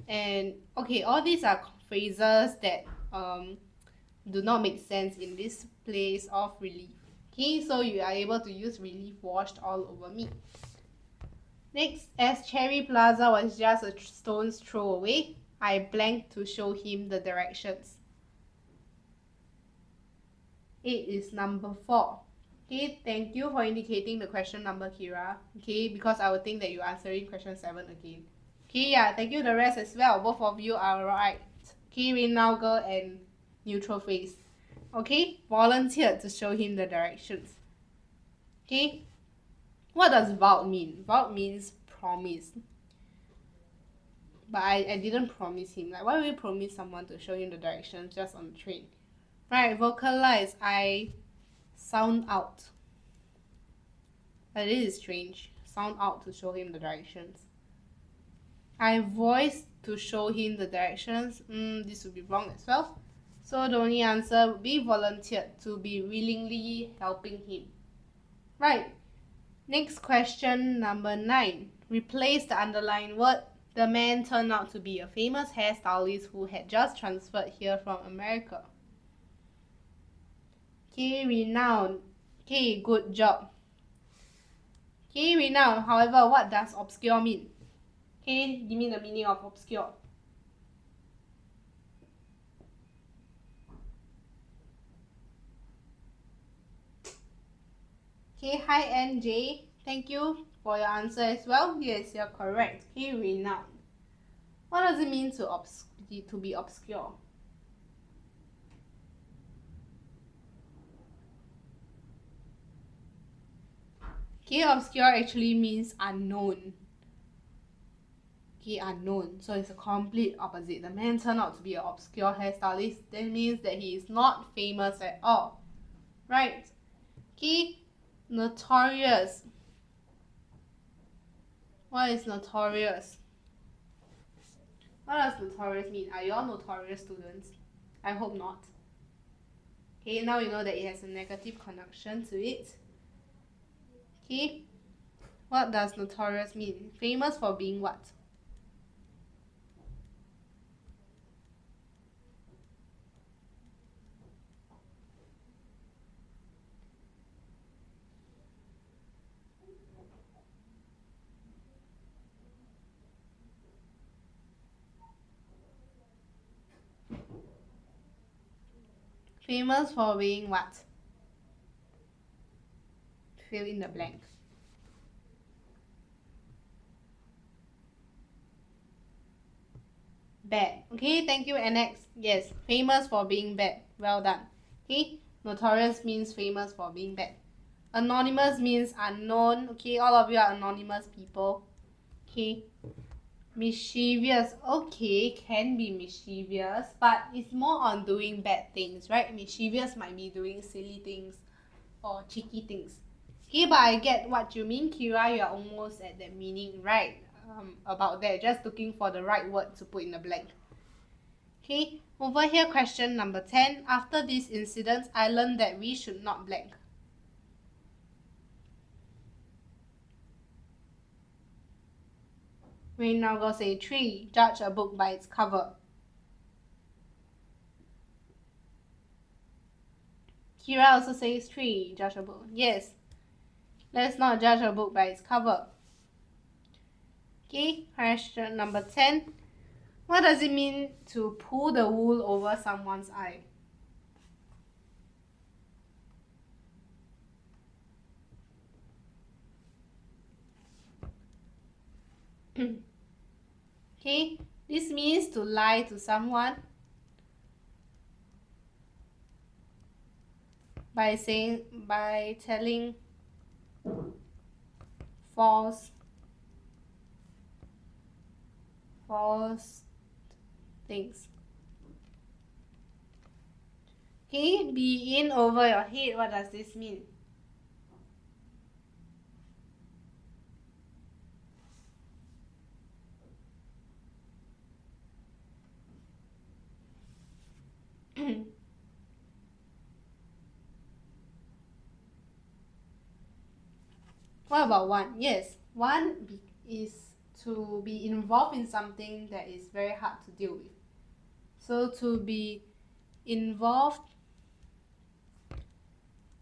And okay, all these are phrases that do not make sense in this place of relief. Okay, so you are able to use relief washed all over me. Next, as Cherry Plaza was just a stone's throw away, I blanked to show him the directions. 8 is number 4. Okay, thank you for indicating the question number, Kira. Okay, because I would think that you're answering question 7 again. Okay, yeah, thank you the rest as well. Both of you are right. Okay, Rain Now Girl and neutral face. Okay, volunteered to show him the directions. Okay, what does vowed mean? Vowed means promise. But I didn't promise him. Like, why would you promise someone to show him the directions just on the train? Right, vocalize. I sound out. But this is strange. Sound out to show him the directions. I voiced to show him the directions. This would be wrong as well. So the only answer would be volunteered, to be willingly helping him. Right. Next question, number 9. Replace the underlined word. The man turned out to be a famous hairstylist who had just transferred here from America. Okay, renowned. Okay, good job. Okay, renowned. However, what does obscure mean? Okay, give me the meaning of obscure. Okay, hi NJ. Thank you for your answer as well. Yes, you're correct. Okay, renowned. What does it mean to be obscure? Okay, obscure actually means unknown. Okay, unknown. So it's a complete opposite. The man turned out to be an obscure hairstylist. That means that he is not famous at all. Right? Okay, notorious. What is notorious? What does notorious mean? Are you all notorious students? I hope not. Okay, now you know that it has a negative connection to it. Okay, what does notorious mean? Famous for being what? Famous for being what? Fill in the blank. Bad. Okay, thank you, Annex. Yes, famous for being bad. Well done. Okay, notorious means famous for being bad. Anonymous means unknown. Okay, all of you are anonymous people. Okay. Mischievous. Okay, can be mischievous, but it's more on doing bad things, right? Mischievous might be doing silly things or cheeky things. Okay, but I get what you mean, Kira. You're almost at that meaning, right? About that, just looking for the right word to put in the blank. Okay, over here, question number 10. After this incident, I learned that we should not blank. We now go say 3. Judge a book by its cover. Kira also says 3. Judge a book. Yes. Let's not judge a book by its cover. Okay, question number 10. What does it mean to pull the wool over someone's eye? Okay, this means to lie to someone by telling false things. Okay, be in over your head. What does this mean? What about one? Yes, one is to be involved in something that is very hard to deal with. So to be involved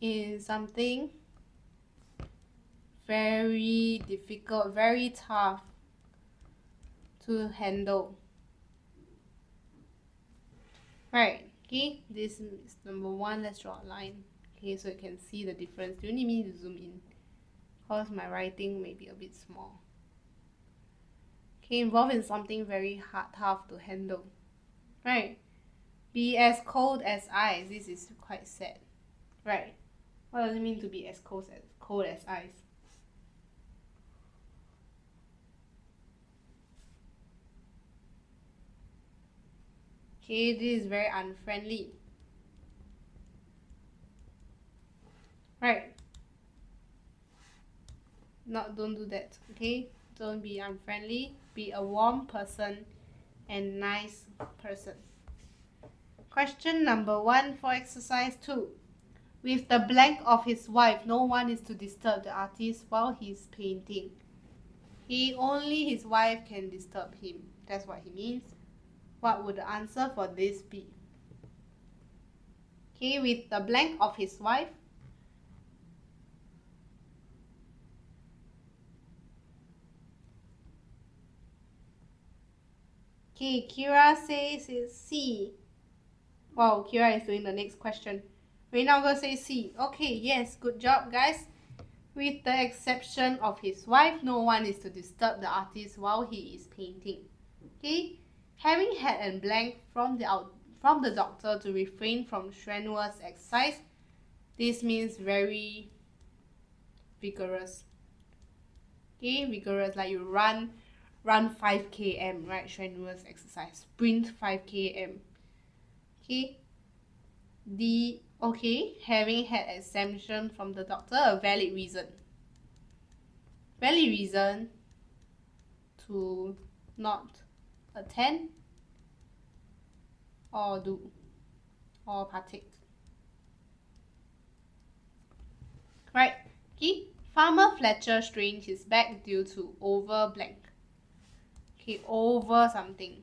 in something very difficult, very tough to handle. Right, okay, this is number 1. Let's draw a line. Okay, so you can see the difference. Do you need me to zoom in? Because my writing may be a bit small. Okay, involved in something very hard, tough to handle. Right, be as cold as ice. This is quite sad. Right, what does it mean to be as cold as ice? Okay, this is very unfriendly. Right. Don't do that, okay? Don't be unfriendly. Be a warm person and nice person. Question number 1 for exercise 2. With the blank of his wife, no one is to disturb the artist while he's painting. Only his wife can disturb him. That's what he means. What would the answer for this be? Okay, with the blank of his wife. Okay, Kira says it's C. Wow, Kira is doing the next question. Reina will say C. Okay, yes, good job, guys. With the exception of his wife, no one is to disturb the artist while he is painting. Okay, having had and blank from the doctor to refrain from strenuous exercise. This means very vigorous. Okay, vigorous, like you run 5 km, right? Strenuous exercise. Sprint 5 km. Okay. Having had exemption from the doctor, a valid reason. Valid reason to not attend or do or partake. Right. Okay. Farmer Fletcher strained his back due to over blank. Okay, over something.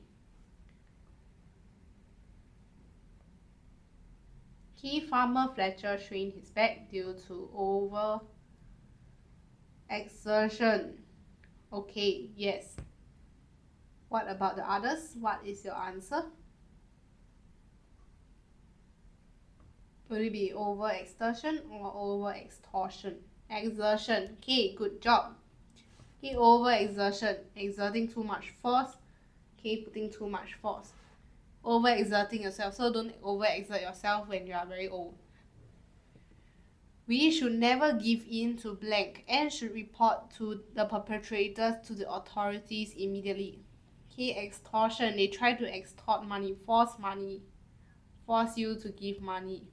Okay, Farmer Fletcher strained his back due to over exertion. Okay, yes. What about the others? What is your answer? Will it be over exertion or over extortion? Exertion. Okay, good job. Okay, over exertion. Exerting too much force. Okay, putting too much force. Over exerting yourself. So don't over exert yourself when you are very old. We should never give in to blank and should report to the perpetrators to the authorities immediately. Okay, extortion. They try to extort money, force you to give money.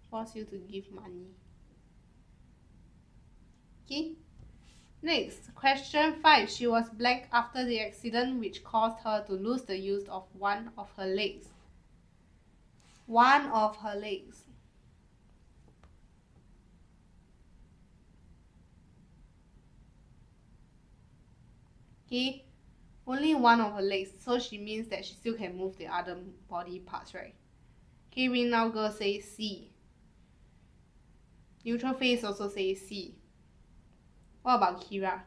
Force you to give money. Okay. Next, question 5. She was blank after the accident which caused her to lose the use of one of her legs. One of her legs. Okay, only one of her legs, so she means that she still can move the other body parts, right? Okay, we now go say C. Neutral face also say C. What about Kira?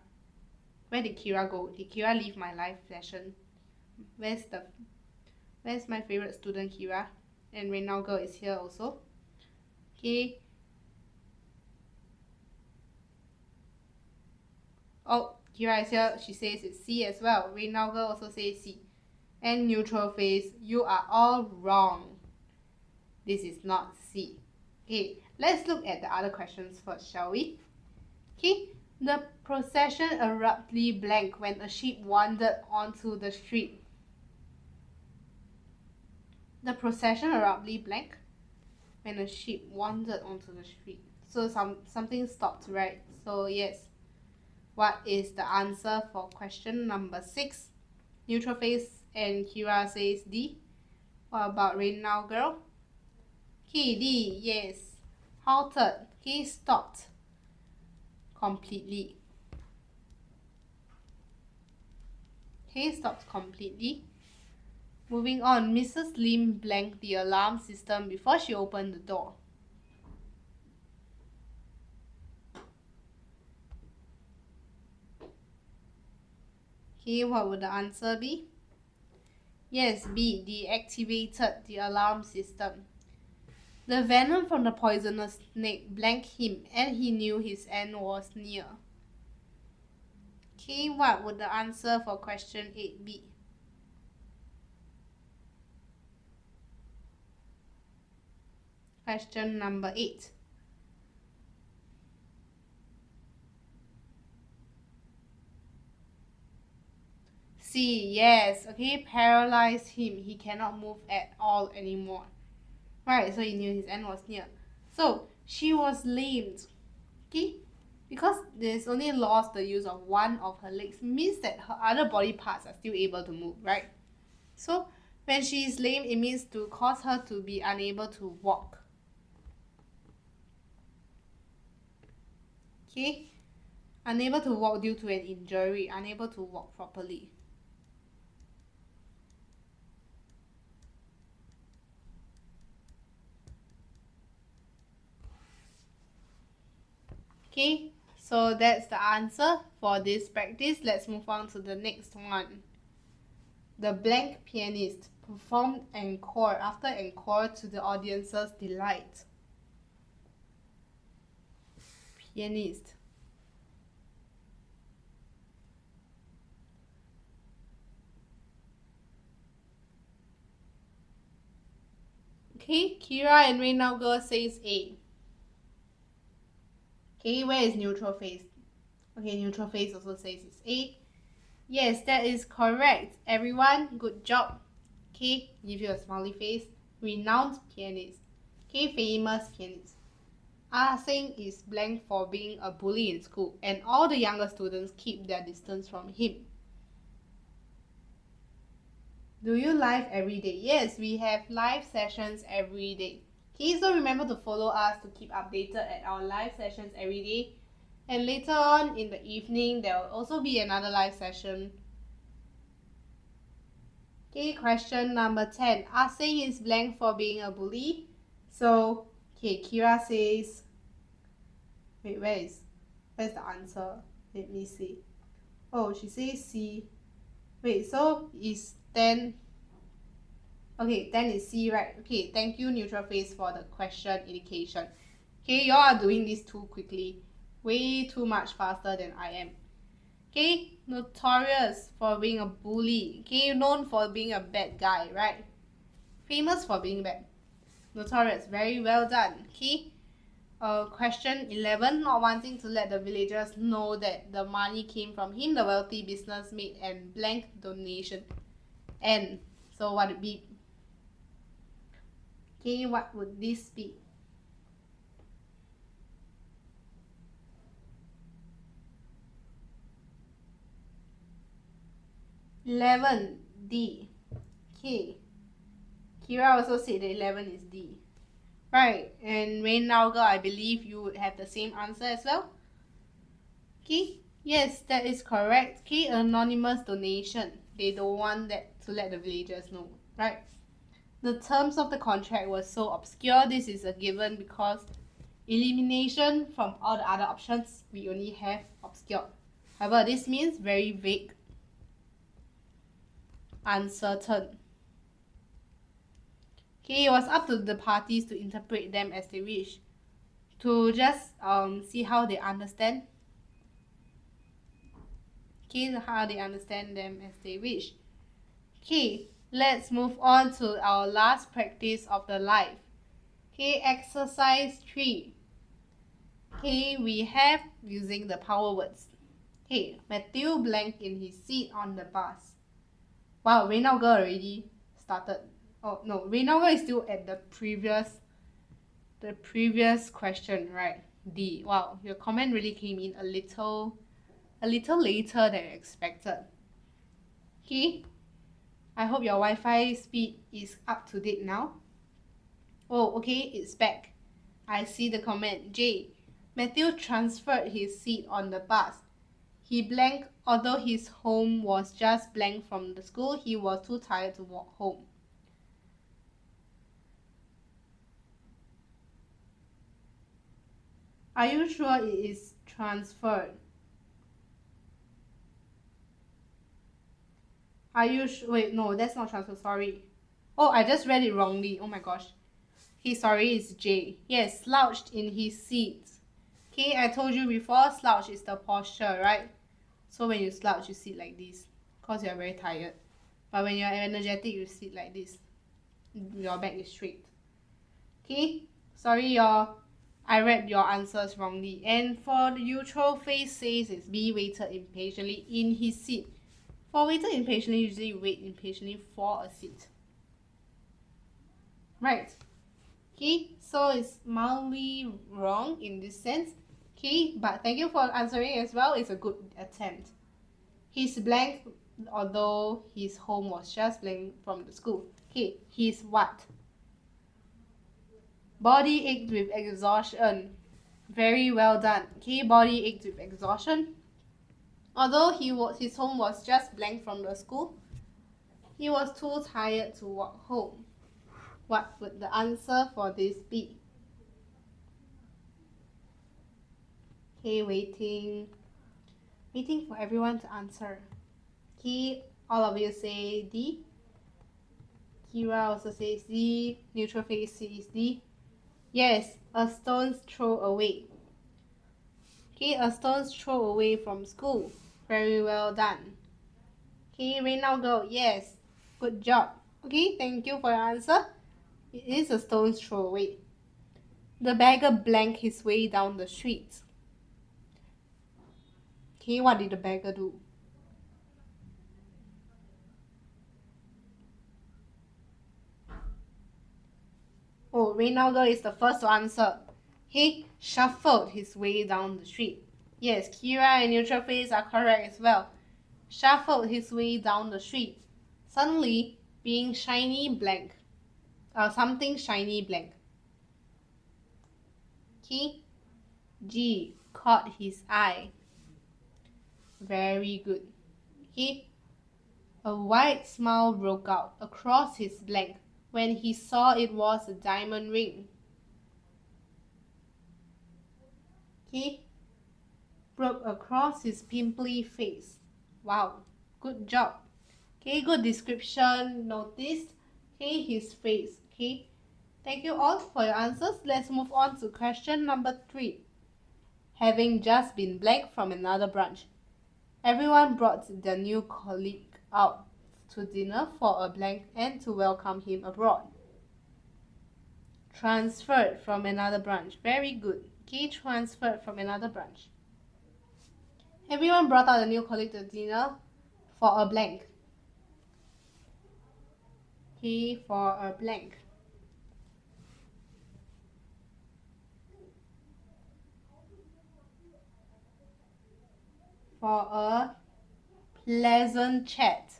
Where did Kira go? Did Kira leave my live session? Where's my favorite student Kira? And Reynald girl is here also. Okay. Oh, Kira is here. She says it's C as well. Reynald girl also says C. And neutral face, you are all wrong. This is not C. Okay, let's look at the other questions first, shall we? Okay, the procession abruptly blank when a sheep wandered onto the street. The procession abruptly blank when a sheep wandered onto the street. So something stopped, right? So yes. What is the answer for question number 6? Neutral face and Kira says D. What about rain now, girl? Okay, D, yes. Halted. Okay, stopped. Completely. Okay, stopped completely. Moving on, Mrs. Lim blanked the alarm system before she opened the door. Okay, what would the answer be? Yes, B, deactivated the alarm system. The venom from the poisonous snake blanked him and he knew his end was near. Okay, what would the answer for question 8 be? Question number 8. C, yes. Okay, paralyzed him. He cannot move at all anymore. Right, so he knew his end was near. So, she was lamed. Okay, because there's only lost the use of one of her legs, means that her other body parts are still able to move, right? So, when she is lame, it means to cause her to be unable to walk. Okay, unable to walk due to an injury, unable to walk properly. Okay, so that's the answer for this practice. Let's move on to the next one. The blank pianist performed encore after encore to the audience's delight. Pianist. Okay, Kira and Reynaldo says A. Okay, where is neutral face? Okay, neutral face also says it's A. Yes, that is correct. Everyone, good job. Okay, give you a smiley face. Renowned pianist. Okay, famous pianist. Ah Sing is blank for being a bully in school, and all the younger students keep their distance from him. Do you live every day? Yes, we have live sessions every day. Okay, so remember to follow us to keep updated at our live sessions every day. And later on in the evening, there will also be another live session. Okay, question number 10. Ah Sing is blank for being a bully. So, okay, Kira says, wait, where's the answer? Let me see. Oh, she says C. Wait, so is 10. Okay, 10 is C, right? Okay, thank you, neutral face, for the question indication. Okay, you all are doing this too quickly. Way too much faster than I am. Okay, notorious for being a bully. Okay, known for being a bad guy, right? Famous for being bad. Notorious, very well done. Okay, question 11, not wanting to let the villagers know that the money came from him, the wealthy business made and blank donation. And so what would it be? Okay, what would this be? Eleven, D. Okay. Kira also said that 11 is D. Right, and Rain Nauga, I believe you would have the same answer as well. Okay, yes, that is correct. Okay, anonymous donation. They don't want that to let the villagers know, right? The terms of the contract were so obscure. This is a given because elimination from all the other options, we only have obscure. However, this means very vague, uncertain. Okay, it was up to the parties to interpret them as they wish, to just see how they understand. Okay, how they understand them as they wish. Okay, let's move on to our last practice of the life. Okay, exercise 3. Okay, we have using the power words. Okay, Matthew blank in his seat on the bus. Wow, Reynald girl already started. Oh no, Reynald girl is still at the previous question, right? D. Wow, your comment really came in a little later than expected. Okay, I hope your Wi-Fi speed is up to date now. Oh, okay, it's back. I see the comment. J. Matthew transferred his seat on the bus. He blanked, although his home was just blank from the school, he was too tired to walk home. Are you sure it is transferred? Are you sure? Wait, no, that's not transferred, sorry. Oh, I just read it wrongly. Oh my gosh. Okay, sorry, it's J. Yes, slouched in his seat. Okay, I told you before, slouch is the posture, right? So when you slouch, you sit like this, because you're very tired. But when you're energetic, you sit like this. Your back is straight. Okay, sorry, I read your answers wrongly. And for the neutral face says it's B, waited impatiently in his seat. For waited impatiently, usually you wait impatiently for a seat. Right. Okay, so it's mildly wrong in this sense. Okay, but thank you for answering as well. It's a good attempt. He's blank, although his home was just blank from the school. Okay, he's what? Body ached with exhaustion. Very well done. Okay, body ached with exhaustion. Although his home was just blank from the school, he was too tired to walk home. What would the answer for this be? Okay, waiting for everyone to answer. Okay, All of you say D. Kira also says D. Neutral face says D. Yes, a stone's throw away. Okay, a stone's throw away from school. Very well done. Okay, Reynald girl, yes. Good job. Okay, thank you for your answer. It is a stone's throw away. The beggar blanked his way down the street. Okay, what did the beggar do? Oh, Reynaldo is the first to answer. He shuffled his way down the street. Yes, Kira and neutral face are correct as well. Shuffled his way down the street. Suddenly, being shiny blank. Something shiny blank. He, G, caught his eye. Very good. He, a wide smile broke out across his blank when he saw it was a diamond ring. He broke across his pimply face. Wow, good job. Okay, good description. Noticed. Okay, his face. Okay, thank you all for your answers. Let's move on to question number 3. Having just been blank from another branch, everyone brought their new colleague out to dinner for a blank and to welcome him abroad. Transferred from another branch. Very good. Okay, transferred from another branch. Everyone brought out a new colleague to dinner for a blank. Okay, for a blank. For a pleasant chat.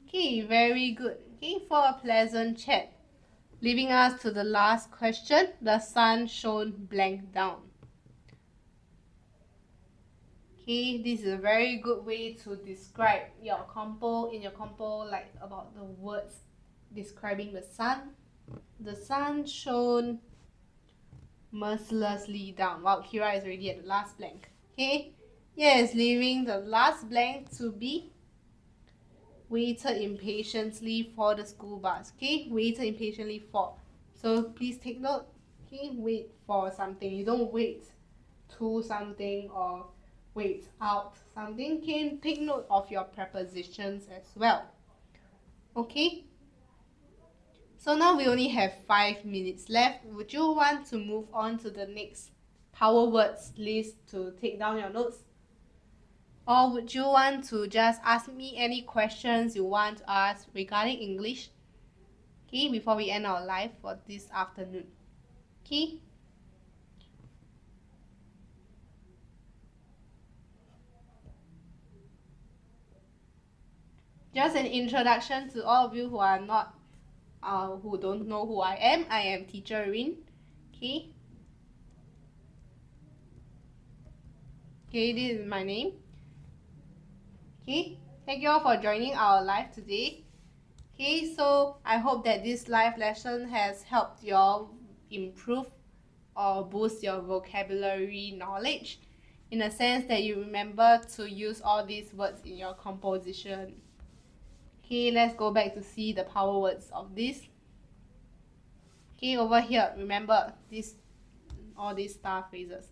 Okay, very good. Okay, for a pleasant chat. Leaving us to the last question. The sun shone blank down. Okay, this is a very good way to describe your compo, in your compo, like about the words describing the sun. The sun shone mercilessly down. Wow, Kira is already at the last blank. Okay, yes, leaving the last blank to be waited impatiently for the school bus. Okay, waited impatiently for. So please take note. Okay, wait for something. You don't wait to something or wait out something. Can take note of your prepositions as well. Okay, so now we only have 5 minutes left. Would you want to move on to the next power words list to take down your notes? Or would you want to just ask me any questions you want to ask regarding English? Okay, before we end our live for this afternoon. Okay? Just an introduction to all of you who are not, who don't know who I am. I am Teacher Rin. Okay? Okay, this is my name. Okay? Thank you all for joining our live today. Okay, so I hope that this live lesson has helped you all improve or boost your vocabulary knowledge in a sense that you remember to use all these words in your composition. Okay, let's go back to see the power words of this. Okay, over here, remember this, all these star phrases.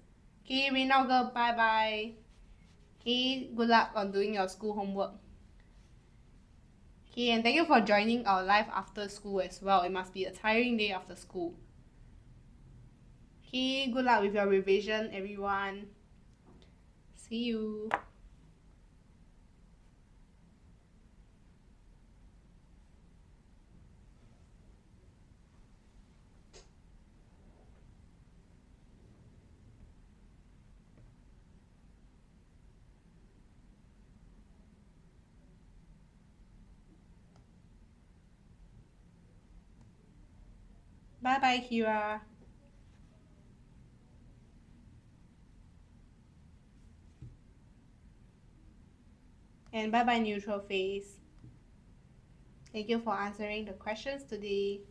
Okay, we now go bye-bye. Okay, good luck on doing your school homework. Okay, and thank you for joining our live after school as well. It must be a tiring day after school. Okay, good luck with your revision, everyone. See you. Bye-bye, Kira. And bye-bye, neutral face. Thank you for answering the questions today.